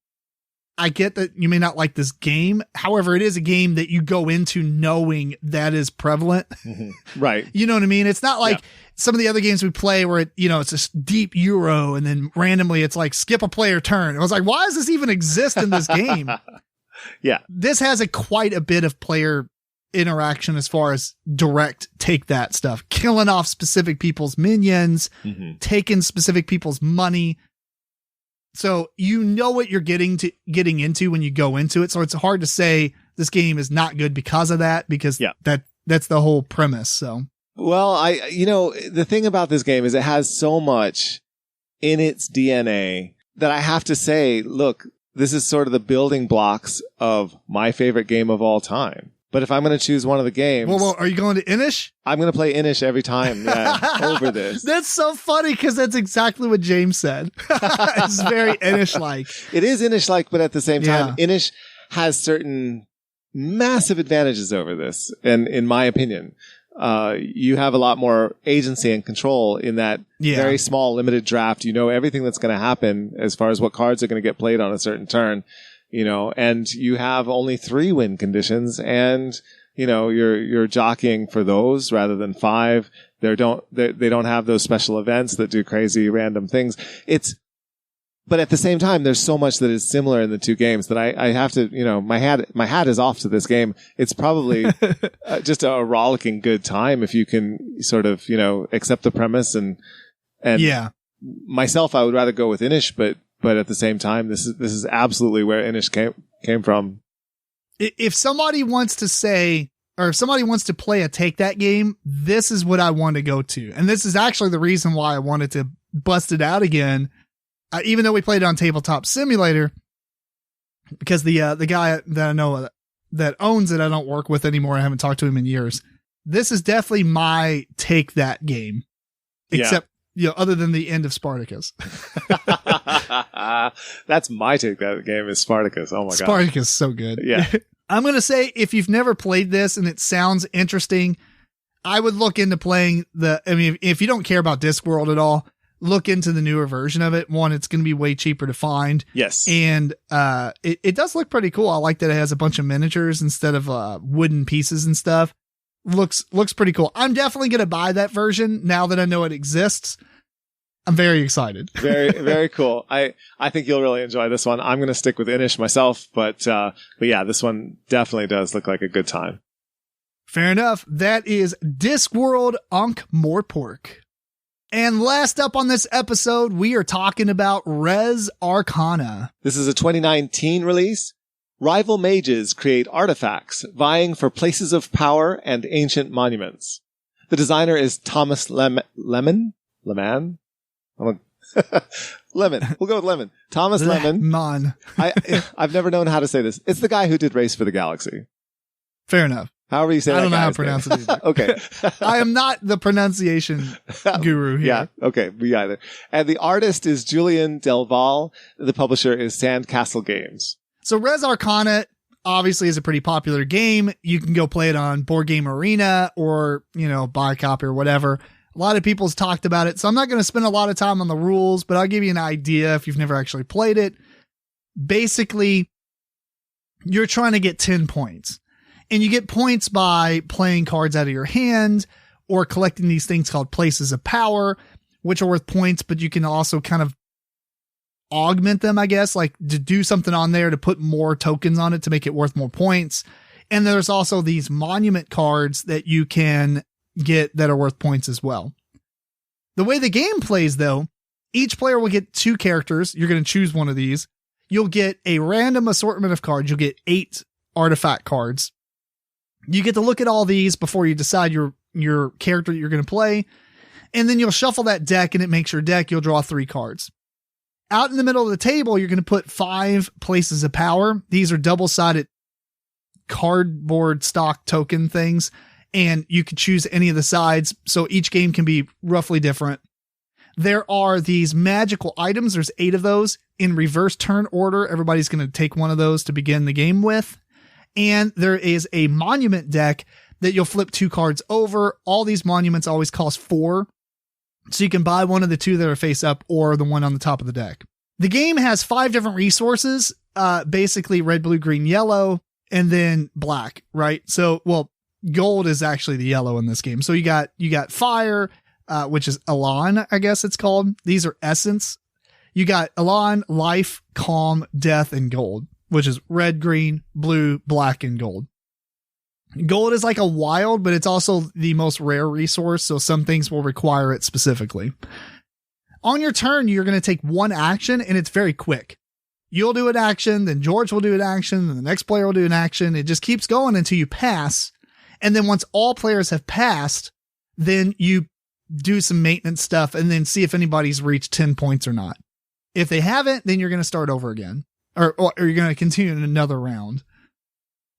I get that you may not like this game. However, it is a game that you go into knowing that is prevalent. Mm-hmm. Right. You know what I mean? It's not like some of the other games we play where it's this deep Euro and then randomly it's like skip a player turn. I was like, why does this even exist in this game? Yeah. This has quite a bit of player interaction as far as direct take that stuff, killing off specific people's minions, taking specific people's money. So you know what you're getting into when you go into it. So it's hard to say this game is not good because of that, because that's the whole premise. So, well, the thing about this game is it has so much in its DNA that I have to say, look, this is sort of the building blocks of my favorite game of all time. But if I'm going to choose one of the games... Well, are you going to Inish? I'm going to play Inish every time over this. That's so funny because that's exactly what James said. It's very Inish-like. It is Inish-like, but at the same time, Inish has certain massive advantages over this, and in my opinion. You have a lot more agency and control in that very small, limited draft. You know everything that's going to happen as far as what cards are going to get played on a certain turn. And you have only 3 win conditions and, you're jockeying for those rather than 5. They don't have those special events that do crazy random things. But at the same time, there's so much that is similar in the two games that I have to, my hat is off to this game. It's probably just a rollicking good time if you can sort of, accept the premise and myself, I would rather go with Inish, but at the same time, this is absolutely where Inish came from. If somebody wants to say, or if somebody wants to play a take that game, this is what I want to go to. And this is actually the reason why I wanted to bust it out again. Even though we played it on Tabletop Simulator, because the guy that I know that owns it, I don't work with anymore. I haven't talked to him in years. This is definitely my take that game, except, other than the end of Spartacus. That's my take that game is Spartacus. Oh my God. Spartacus is so good. Yeah. I'm going to say if you've never played this and it sounds interesting, I would look into playing if you don't care about Discworld at all, look into the newer version of it. One, it's going to be way cheaper to find. Yes. And, it does look pretty cool. I like that it has a bunch of miniatures instead of, wooden pieces and stuff. Looks pretty cool. I'm definitely going to buy that version now that I know it exists. I'm very excited. Very, very cool. I think you'll really enjoy this one. I'm going to stick with Inish myself, but yeah, this one definitely does look like a good time. Fair enough. That is Discworld Ankh-Morpork. And last up on this episode, we are talking about Res Arcana. This is a 2019 release. Rival mages create artifacts, vying for places of power and ancient monuments. The designer is Thomas Lemon? Lemon? Lemon. We'll go with Lemon. Thomas Lemon. I've never known how to say this. It's the guy who did Race for the Galaxy. Fair enough. However you say that. I don't know how to pronounce it either. Okay. I am not the pronunciation guru here. Yeah. Okay. Me either. And the artist is Julian Delval. The publisher is Sandcastle Games. So Res Arcana obviously is a pretty popular game. You can go play it on Board Game Arena or, buy a copy or whatever. A lot of people's talked about it, so I'm not going to spend a lot of time on the rules, but I'll give you an idea if you've never actually played it. Basically, you're trying to get 10 points. And you get points by playing cards out of your hand or collecting these things called places of power, which are worth points, but you can also kind of augment them, I guess, like to do something on there to put more tokens on it to make it worth more points. And there's also these monument cards that you can get that are worth points as well. The way the game plays, though, each player will get 2 characters. You're going to choose one of these. You'll get a random assortment of cards. You'll get 8 artifact cards. You get to look at all these before you decide your character you're going to play. And then you'll shuffle that deck and it makes your deck. You'll draw 3 cards. Out in the middle of the table, you're going to put 5 places of power. These are double-sided cardboard stock token things. And you could choose any of the sides. So each game can be roughly different. There are these magical items. There's 8 of those in reverse turn order. Everybody's going to take one of those to begin the game with. And there is a monument deck that you'll flip 2 cards over. All these monuments always cost 4. So you can buy one of the 2 that are face up or the one on the top of the deck. The game has 5 different resources, basically red, blue, green, yellow, and then black, right? So, gold is actually the yellow in this game. So you got fire, which is Elan, I guess it's called. These are essence. You got Elan, life, calm, death, and gold, which is red, green, blue, black, and gold. Gold is like a wild, but it's also the most rare resource, so some things will require it specifically. On your turn, you're going to take one action, and it's very quick. You'll do an action, then George will do an action, and the next player will do an action. It just keeps going until you pass, and then once all players have passed, then you do some maintenance stuff and then see if anybody's reached 10 points or not. If they haven't, then you're going to start over again, or you're going to continue in another round.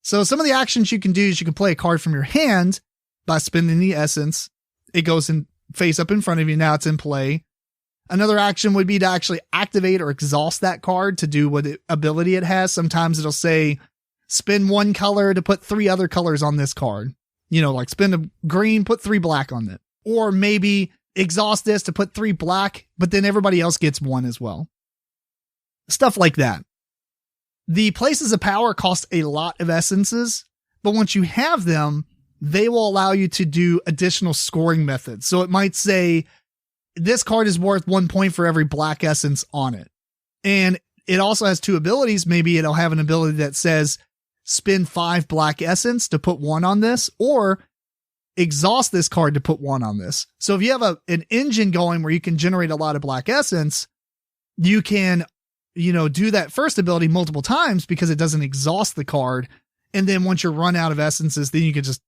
So some of the actions you can do is you can play a card from your hand by spending the essence. It goes in face up in front of you. Now it's in play. Another action would be to actually activate or exhaust that card to do what ability it has. Sometimes it'll say spend 1 color to put 3 other colors on this card. Like spend a green, put 3 black on it. Or maybe exhaust this to put 3 black, but then everybody else gets 1 as well. Stuff like that. The places of power cost a lot of essences, but once you have them, they will allow you to do additional scoring methods. So it might say this card is worth 1 point for every black essence on it. And it also has 2 abilities. Maybe it'll have an ability that says spend 5 black essence to put 1 on this, or exhaust this card to put 1 on this. So if you have an engine going where you can generate a lot of black essence, you can do that first ability multiple times because it doesn't exhaust the card. And then once you're run out of essences, then you can just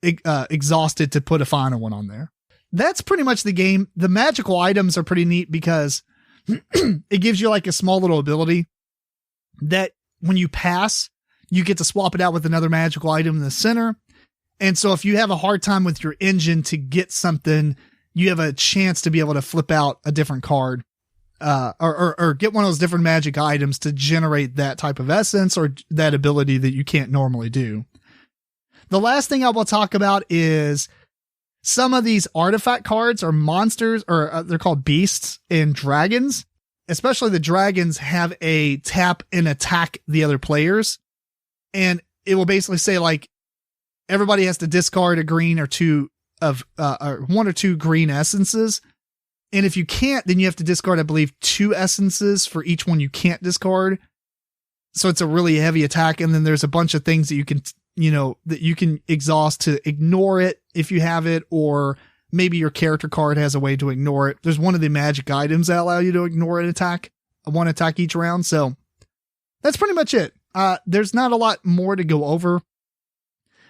exhaust it to put a final one on there. That's pretty much the game. The magical items are pretty neat because it gives you like a small little ability that when you pass, you get to swap it out with another magical item in the center. And so if you have a hard time with your engine to get something, you have a chance to be able to flip out a different card. Or get one of those different magic items to generate that type of essence or that ability that you can't normally do. The last thing I will talk about is some of these artifact cards are monsters, or they're called beasts and dragons. Especially the dragons have a tap and attack the other players. And it will basically say like everybody has to discard a green or 2 of, or 1 or 2 green essences. And if you can't, then you have to discard, I believe, 2 essences for each one you can't discard. So it's a really heavy attack. And then there's a bunch of things that you can, that you can exhaust to ignore it if you have it, or maybe your character card has a way to ignore it. There's one of the magic items that allow you to ignore an attack, 1 attack each round. So that's pretty much it. There's not a lot more to go over.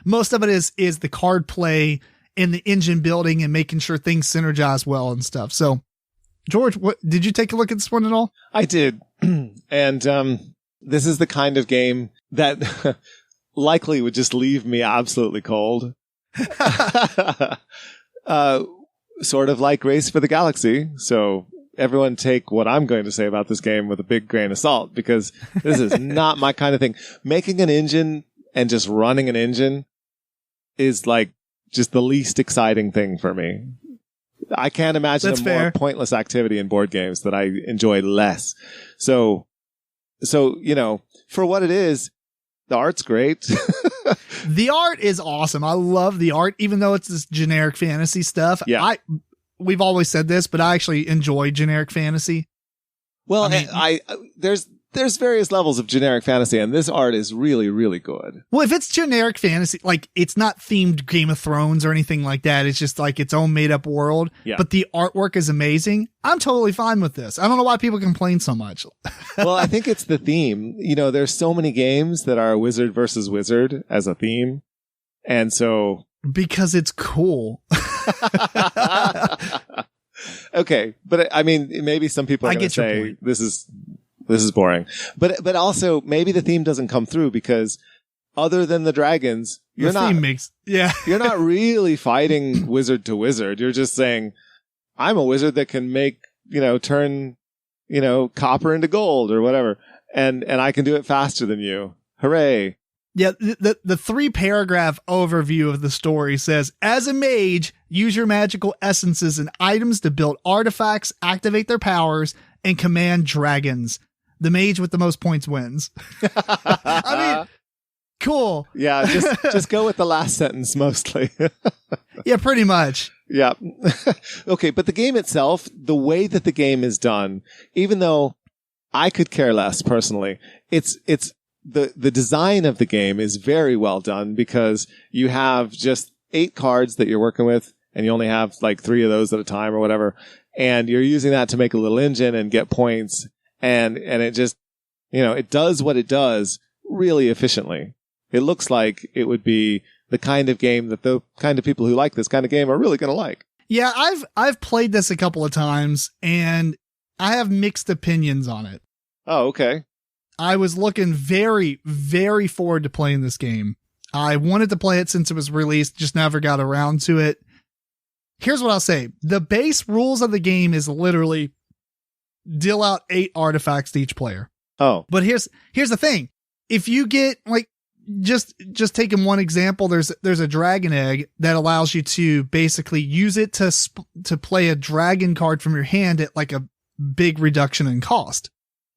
Most of it is the card play and the engine building and making sure things synergize well and stuff. So, George, what did you take a look at this one at all? I did. And this is the kind of game that likely would just leave me absolutely cold. Sort of like Race for the Galaxy. So everyone take what I'm going to say about this game with a big grain of salt, because this is not my kind of thing. Making an engine and just running an engine is like just the least exciting thing for me. I can't imagine more pointless activity in board games that I enjoy less. So, for what it is, the art's great. The art is awesome. I love the art, even though it's this generic fantasy stuff. Yeah. We've always said this, but I actually enjoy generic fantasy. Well, there's various levels of generic fantasy, and this art is really, really good. Well, if it's generic fantasy, like it's not themed Game of Thrones or anything like that. It's just like its own made up world. Yeah. But the artwork is amazing. I'm totally fine with this. I don't know why people complain so much. Well, I think it's the theme. There's so many games that are wizard versus wizard as a theme. And so. Because it's cool. Okay. But I mean, maybe some people are going to say this is boring, but also maybe the theme doesn't come through because other than the dragons, you're not really fighting wizard to wizard. You're just saying, I'm a wizard that can make, turn, copper into gold or whatever. And I can do it faster than you. Hooray. Yeah. The 3-paragraph overview of the story says, as a mage, use your magical essences and items to build artifacts, activate their powers, and command dragons. The mage with the most points wins. I mean, cool. Yeah, just go with the last sentence mostly. Yeah, pretty much. Yeah. Okay, but the game itself, the way that the game is done, even though I could care less personally, it's the design of the game is very well done because you have just 8 cards that you're working with and you only have like 3 of those at a time or whatever. And you're using that to make a little engine and get points. And it just, it does what it does really efficiently. It looks like it would be the kind of game that the kind of people who like this kind of game are really going to like. Yeah, I've played this a couple of times and I have mixed opinions on it. Oh, okay. I was looking very, very forward to playing this game. I wanted to play it since it was released, just never got around to it. Here's what I'll say. The base rules of the game is literally deal out 8 artifacts to each player. Oh. But here's the thing. If you get like just taking one example, there's a dragon egg that allows you to basically use it to play a dragon card from your hand at like a big reduction in cost.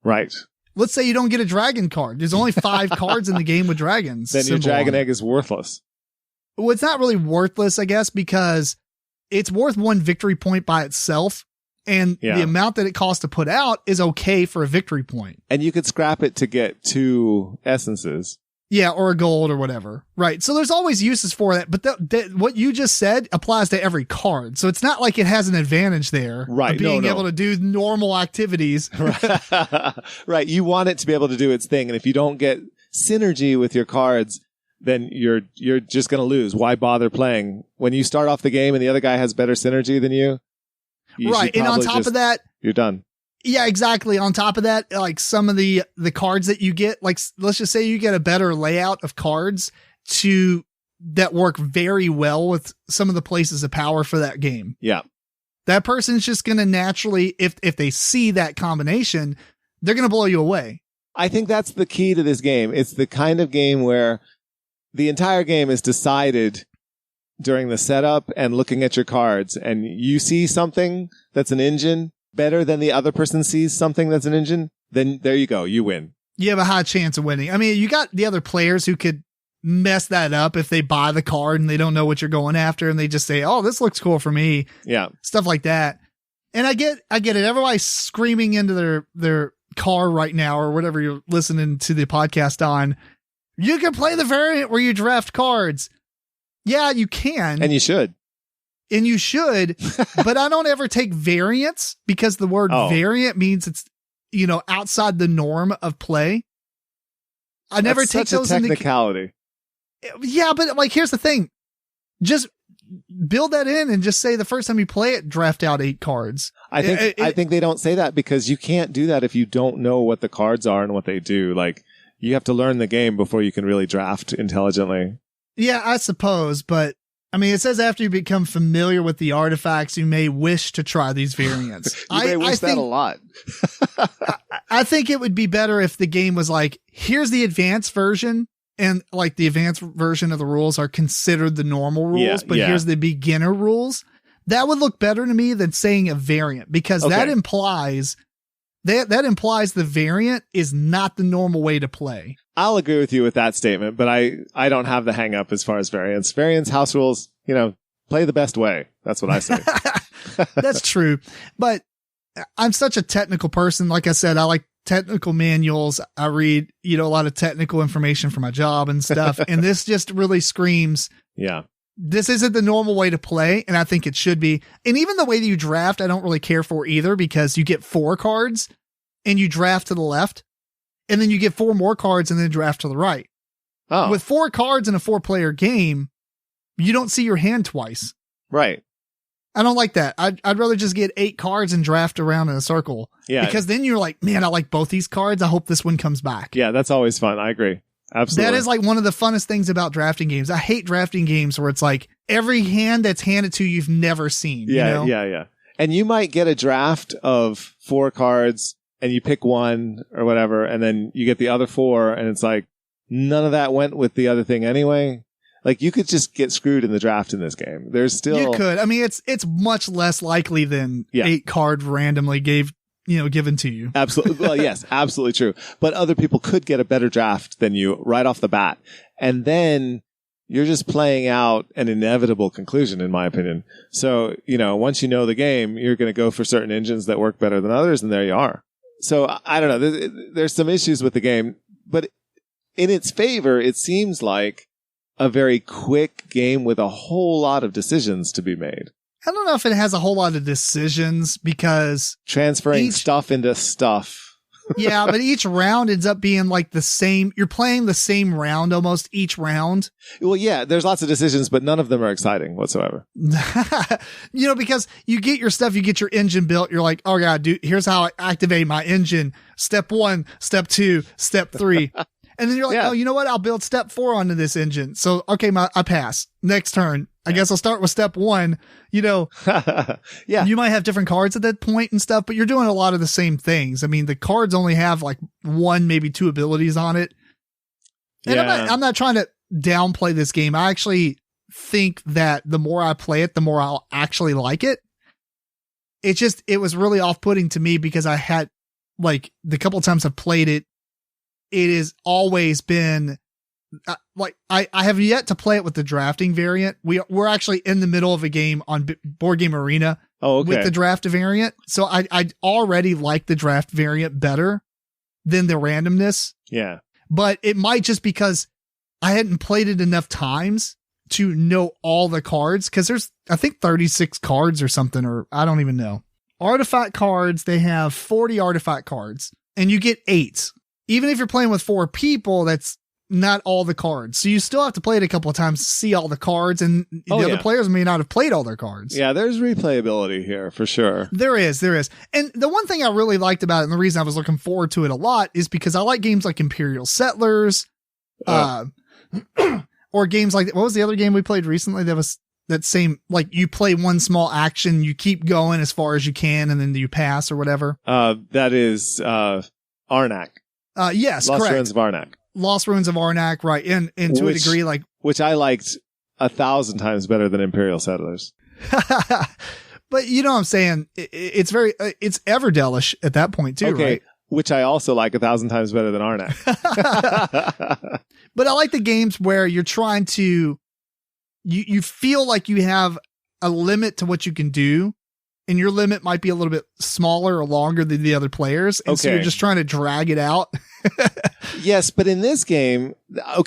Right. Let's say you don't get a dragon card. There's only 5 cards in the game with dragons. Then your dragon egg is worthless. Well, it's not really worthless, I guess, because it's worth 1 victory point by itself. And the amount that it costs to put out is okay for a victory point. And you could scrap it to get 2 essences. Yeah, or a gold or whatever. Right. So there's always uses for that. But what you just said applies to every card. So it's not like it has an advantage there. Right. Of being able to do normal activities. Right. You want it to be able to do its thing. And if you don't get synergy with your cards, then you're just going to lose. Why bother playing? When you start off the game and the other guy has better synergy than you. Right. And on top of that, you're done. Yeah, exactly. On top of that, like some of the cards that you get, like let's just say you get a better layout of cards that work very well with some of the places of power for that game. Yeah. That person's just going to naturally, if they see that combination, they're going to blow you away. I think that's the key to this game. It's the kind of game where the entire game is decided during the setup and looking at your cards, and you see something that's an engine better than the other person sees something that's an engine, then there you go. You win. You have a high chance of winning. I mean, you got the other players who could mess that up if they buy the card and they don't know what you're going after and they just say, oh, this looks cool for me. Yeah. Stuff like that. And I get it. Everybody's screaming into their car right now or whatever you're listening to the podcast on. You can play the variant where you draft cards. Yeah, you can. And you should. But I don't ever take variants because the word variant means it's, outside the norm of play. I never take those into technicality. Yeah, but like, here's the thing. Just build that in and just say the first time you play it, draft out 8 cards. I think they don't say that because you can't do that if you don't know what the cards are and what they do. Like, you have to learn the game before you can really draft intelligently. Yeah, I suppose, but I mean, it says after you become familiar with the artifacts, you may wish to try these variants. You may wish that a lot. I think it would be better if the game was like, here's the advanced version, and like the advanced version of the rules are considered the normal rules, but here's the beginner rules. That would look better to me than saying a variant, because that implies the variant is not the normal way to play. I'll agree with you with that statement, but I don't have the hang up as far as variants. Variants, house rules, play the best way. That's what I say. That's true. But I'm such a technical person. Like I said, I like technical manuals. I read, a lot of technical information for my job and stuff. And this just really screams. Yeah. This isn't the normal way to play, and I think it should be. And even the way that you draft, I don't really care for either, because you get 4 cards and you draft to the left, and then you get 4 more cards and then draft to the right. Oh. With 4 cards in a 4-player game, you don't see your hand twice. Right. I don't like that. I'd rather just get 8 cards and draft around in a circle. Yeah. Because then you're like, man, I like both these cards. I hope this one comes back. Yeah, that's always fun. I agree. Absolutely. That is like one of the funnest things about drafting games. I hate drafting games where it's like every hand that's handed to you've never seen. Yeah, yeah. And you might get a draft of 4 cards and you pick one or whatever, and then you get the other 4 and it's like none of that went with the other thing anyway. Like you could just get screwed in the draft in this game. There's still You could. I mean, it's much less likely than 8 cards randomly given to you. Absolutely. Well, yes, absolutely true. But other people could get a better draft than you right off the bat. And then you're just playing out an inevitable conclusion, in my opinion. So, once you know the game, you're going to go for certain engines that work better than others, and there you are. So, I don't know. There's some issues with the game, but in its favor, it seems like a very quick game with a whole lot of decisions to be made. I don't know if it has a whole lot of decisions, because transferring stuff into stuff. Yeah, but each round ends up being like the same. You're playing the same round almost each round. Well, yeah, there's lots of decisions, but none of them are exciting whatsoever. Because you get your stuff, you get your engine built. You're like, oh God, dude, here's how I activate my engine. Step 1, step 2, step 3. And then you're like, oh, you know what? I'll build step 4 onto this engine. So, okay, I pass. Next turn. I guess I'll start with step 1. Yeah. You might have different cards at that point and stuff, but you're doing a lot of the same things. I mean, the cards only have like 1, maybe 2 abilities on it. And I'm not trying to downplay this game. I actually think that the more I play it, the more I'll actually like it. It was really off-putting to me, because I had, like, the couple of times I've played it, it has always been like, I have yet to play it with the drafting variant. We're actually in the middle of a game on Board Game Arena with the draft variant. So I already like the draft variant better than the randomness. Yeah. But it might just because I hadn't played it enough times to know all the cards. Cause there's, I think 36 cards or something, or I don't even know. Artifact cards, they have 40 artifact cards, and you get 8. Even if you're playing with 4 people, that's not all the cards. So you still have to play it a couple of times to see all the cards, and the other players may not have played all their cards. Yeah, there's replayability here for sure. There is. And the one thing I really liked about it, and the reason I was looking forward to it a lot, is because I like games like Imperial Settlers, or games like, what was the other game we played recently that was that same, like, you play one small action, you keep going as far as you can, and then you pass or whatever. That is Arnak. Yes, Lost correct. Ruins of Arnak. Lost Ruins of Arnak, right. And to a degree, like, which I liked 1,000 times better than Imperial Settlers. But you know what I'm saying? It's very, it's Everdelish at that point too, right? Which I also like 1,000 times better than Arnak. But I like the games where you're trying to, you feel like you have a limit to what you can do, and your limit might be a little bit smaller or longer than the other players. And so you're just trying to drag it out. Yes, but in this game,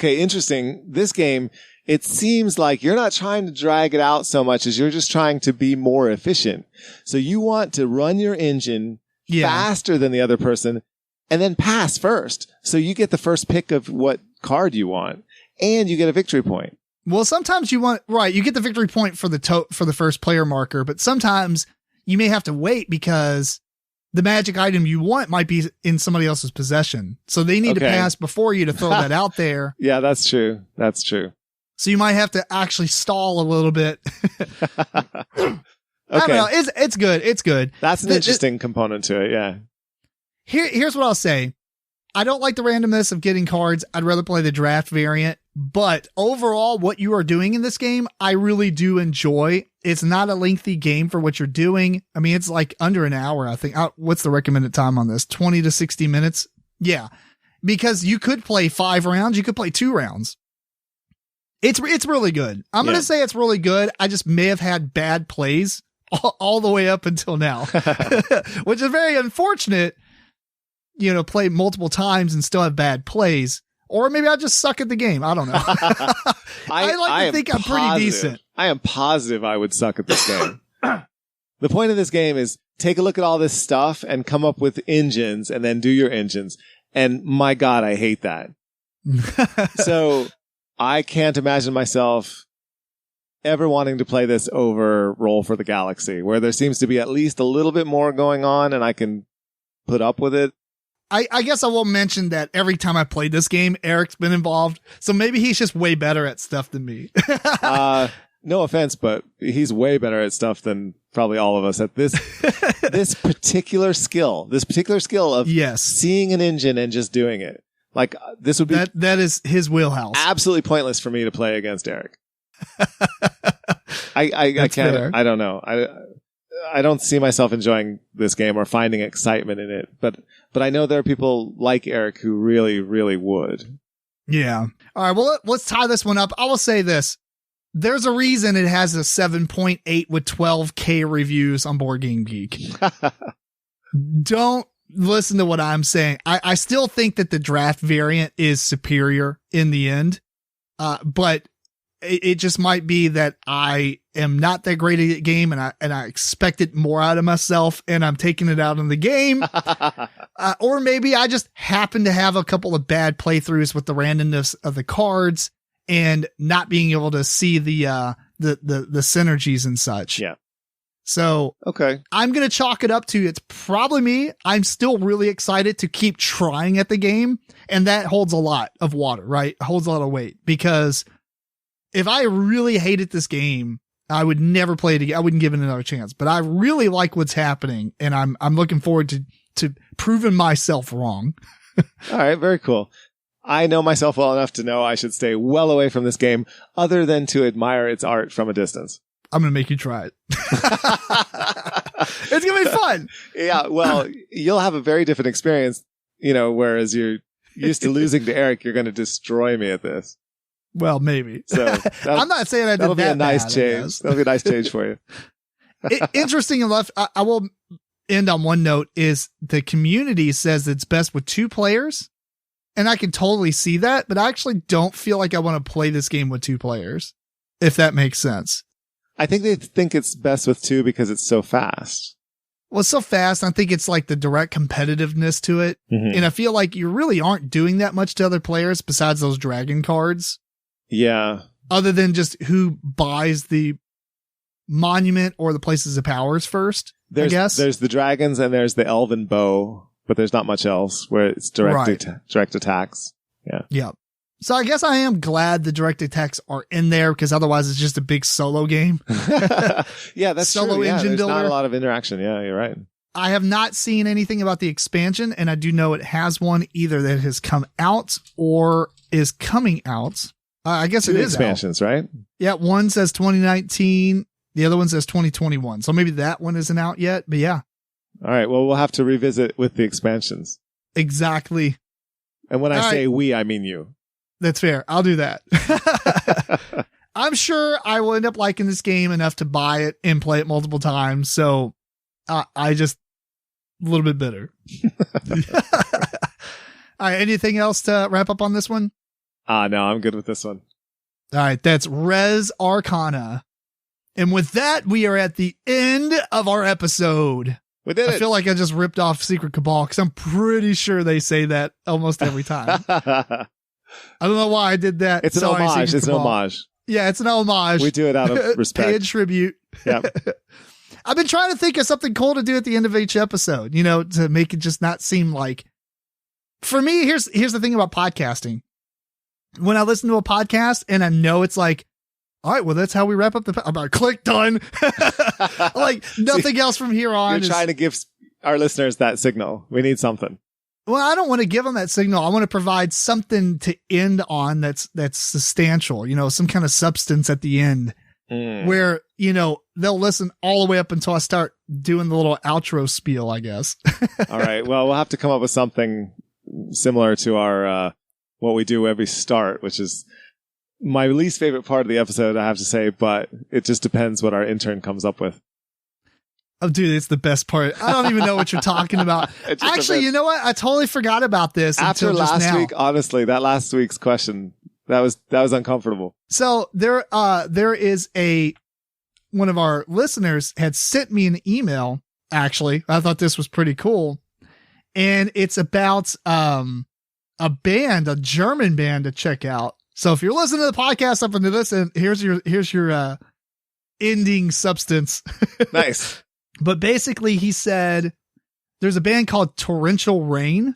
interesting. This game, it seems like you're not trying to drag it out so much as you're just trying to be more efficient. So you want to run your engine faster than the other person and then pass first. So you get the first pick of what card you want, and you get a victory point. Well, sometimes you get the victory point for the first player marker, but sometimes you may have to wait because the magic item you want might be in somebody else's possession. So they need to pass before you to throw that out there. Yeah, that's true. That's true. So you might have to actually stall a little bit. I don't know. It's good. It's good. That's an interesting component to it. Yeah. Here's what I'll say. I don't like the randomness of getting cards. I'd rather play the draft variant. But overall, what you are doing in this game, I really do enjoy. It's not a lengthy game for what you're doing. I mean, it's like under an hour, I think. What's the recommended time on this? 20 to 60 minutes? Yeah. Because you could play 5 rounds. You could play 2 rounds. It's really good. I'm going to say it's really good. I just may have had bad plays all the way up until now, which is very unfortunate. You know, play multiple times and still have bad plays. Or maybe I just suck at the game. I don't know. I like to think I'm pretty decent. I am positive I would suck at this game. The point of this game is take a look at all this stuff and come up with engines and then do your engines. And my God, I hate that. So I can't imagine myself ever wanting to play this over Roll for the Galaxy, where there seems to be at least a little bit more going on and I can put up with it. I guess I will mention that every time I played this game, Eric's been involved. So maybe he's just way better at stuff than me. No offense, but he's way better at stuff than probably all of us at this particular skill. This particular skill of seeing an engine and just doing it. Like this would be that is his wheelhouse. Absolutely pointless for me to play against Eric. I can't. Fair. I don't know. I don't see myself enjoying this game or finding excitement in it, but I know there are people like Eric who really, really would. Yeah. All right. Well, let's tie this one up. I will say this. There's a reason it has a 7.8 with 12K reviews on Board Game Geek. Don't listen to what I'm saying. I still think that the draft variant is superior in the end. But it just might be that I am not that great at the game and I expected more out of myself and I'm taking it out in the game. Or maybe I just happen to have a couple of bad playthroughs with the randomness of the cards and not being able to see the synergies and such. Yeah. So, okay. I'm going to chalk it up to it's probably me. I'm still really excited to keep trying at the game. And that holds a lot of water, right? Holds a lot of weight because if I really hated this game, I would never play it again. I wouldn't give it another chance, but I really like what's happening and I'm looking forward to proving myself wrong. All right. Very cool. I know myself well enough to know I should stay well away from this game other than to admire its art from a distance. I'm going to make you try it. It's going to be fun. Yeah. Well, you'll have a very different experience, you know, whereas you're used to losing to Eric, you're going to destroy me at this. Well, maybe. So I'm not saying I did that. That'll be a nice change. That'll be a nice change for you. Interesting enough, I will end on one note is the community says it's best with 2 players. And I can totally see that, but I actually don't feel like I want to play this game with 2 players, if that makes sense. I think they think it's best with 2 because it's so fast. Well, it's so fast. I think it's like the direct competitiveness to it. Mm-hmm. And I feel like you really aren't doing that much to other players besides those dragon cards. Yeah. Other than just who buys the monument or the places of powers first, I guess. There's the dragons and there's the elven bow. But there's not much else where it's direct attacks. Yeah. Yeah. So I guess I am glad the direct attacks are in there because otherwise it's just a big solo game. Yeah, that's solo true. engine there's builder. Not a lot of interaction. Yeah, you're right. I have not seen anything about the expansion, and I do know it has one either that has come out or is coming out. I guess 2 it is expansions, out. Right? Yeah, one says 2019. The other one says 2021. So maybe that one isn't out yet, but yeah. All right. Well, we'll have to revisit with the expansions. Exactly. And when I say we, I mean you. That's fair. I'll do that. I'm sure I will end up liking this game enough to buy it and play it multiple times. So I just a little bit bitter. All right. Anything else to wrap up on this one? No, I'm good with this one. All right. That's Res Arcana. And with that, we are at the end of our episode. We did it. I feel like I just ripped off Secret Cabal because I'm pretty sure they say that almost every time. I don't know why I did that. It's an homage. It's an homage. Yeah, it's an homage. We do it out of respect. Pay a tribute. Yeah. I've been trying to think of something cool to do at the end of each episode, you know, to make it just not seem like. For me, here's the thing about podcasting. When I listen to a podcast and I know it's like, all right, well, that's how we wrap up I'm like, click, done. Like nothing else from here on. You're trying to give our listeners that signal. We need something. Well, I don't want to give them that signal. I want to provide something to end on that's substantial, some kind of substance at the end where, they'll listen all the way up until I start doing the little outro spiel, I guess. All right. Well, we'll have to come up with something similar to our, what we do every start, which is my least favorite part of the episode, I have to say, but it just depends what our intern comes up with. Oh, dude, it's the best part. I don't even know what you're talking about. Actually, you know what? I totally forgot about this after until last just now. week. Honestly, that last week's question, that was uncomfortable. So there is one of our listeners had sent me an email. Actually, I thought this was pretty cool, and it's about a German band to check out. So if you're listening to the podcast up into this, and here's your ending substance. Nice. But basically, he said there's a band called Torrential Rain,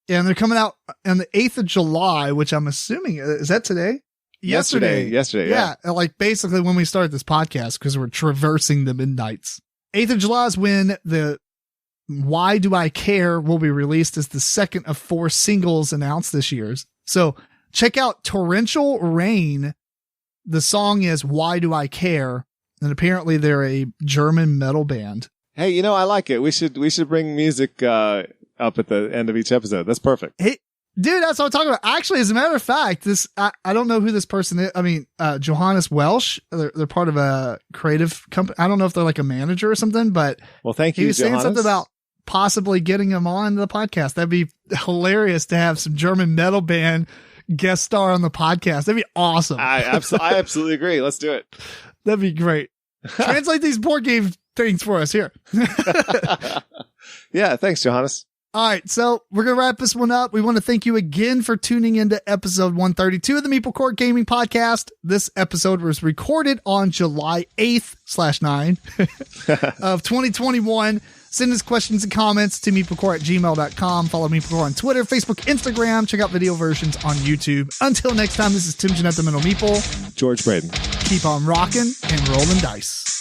and they're coming out on the 8th of July, which I'm assuming, is that today? Yesterday. Yeah. Like basically when we started this podcast, because we're traversing the midnights. 8th of July is when the Why Do I Care will be released as the second of 4 singles announced this year. So check out Torrential Rain. The song is Why Do I Care? And apparently they're a German metal band. Hey, I like it. We should bring music up at the end of each episode. That's perfect. Hey, dude, that's what I'm talking about. Actually, as a matter of fact, I don't know who this person is. I mean, Johannes Welsh. They're part of a creative company. I don't know if they're like a manager or something, but well, thank you. He was saying something about possibly getting him on the podcast. That'd be hilarious to have some German metal band guest star on the podcast. That'd be awesome. I absolutely agree. Let's do it. That'd be great. Translate these board game things for us here. Yeah, thanks, Johannes. All right, so we're going to wrap this one up. We want to thank you again for tuning into episode 132 of the MeepleCore Gaming Podcast. This episode was recorded on July 8th/9 of 2021. Send us questions and comments to MeepleCore@gmail.com. Follow MeepleCore on Twitter, Facebook, Instagram. Check out video versions on YouTube. Until next time, this is Tim Jennette, the Mental Meeple. George Braden. Keep on rocking and rolling dice.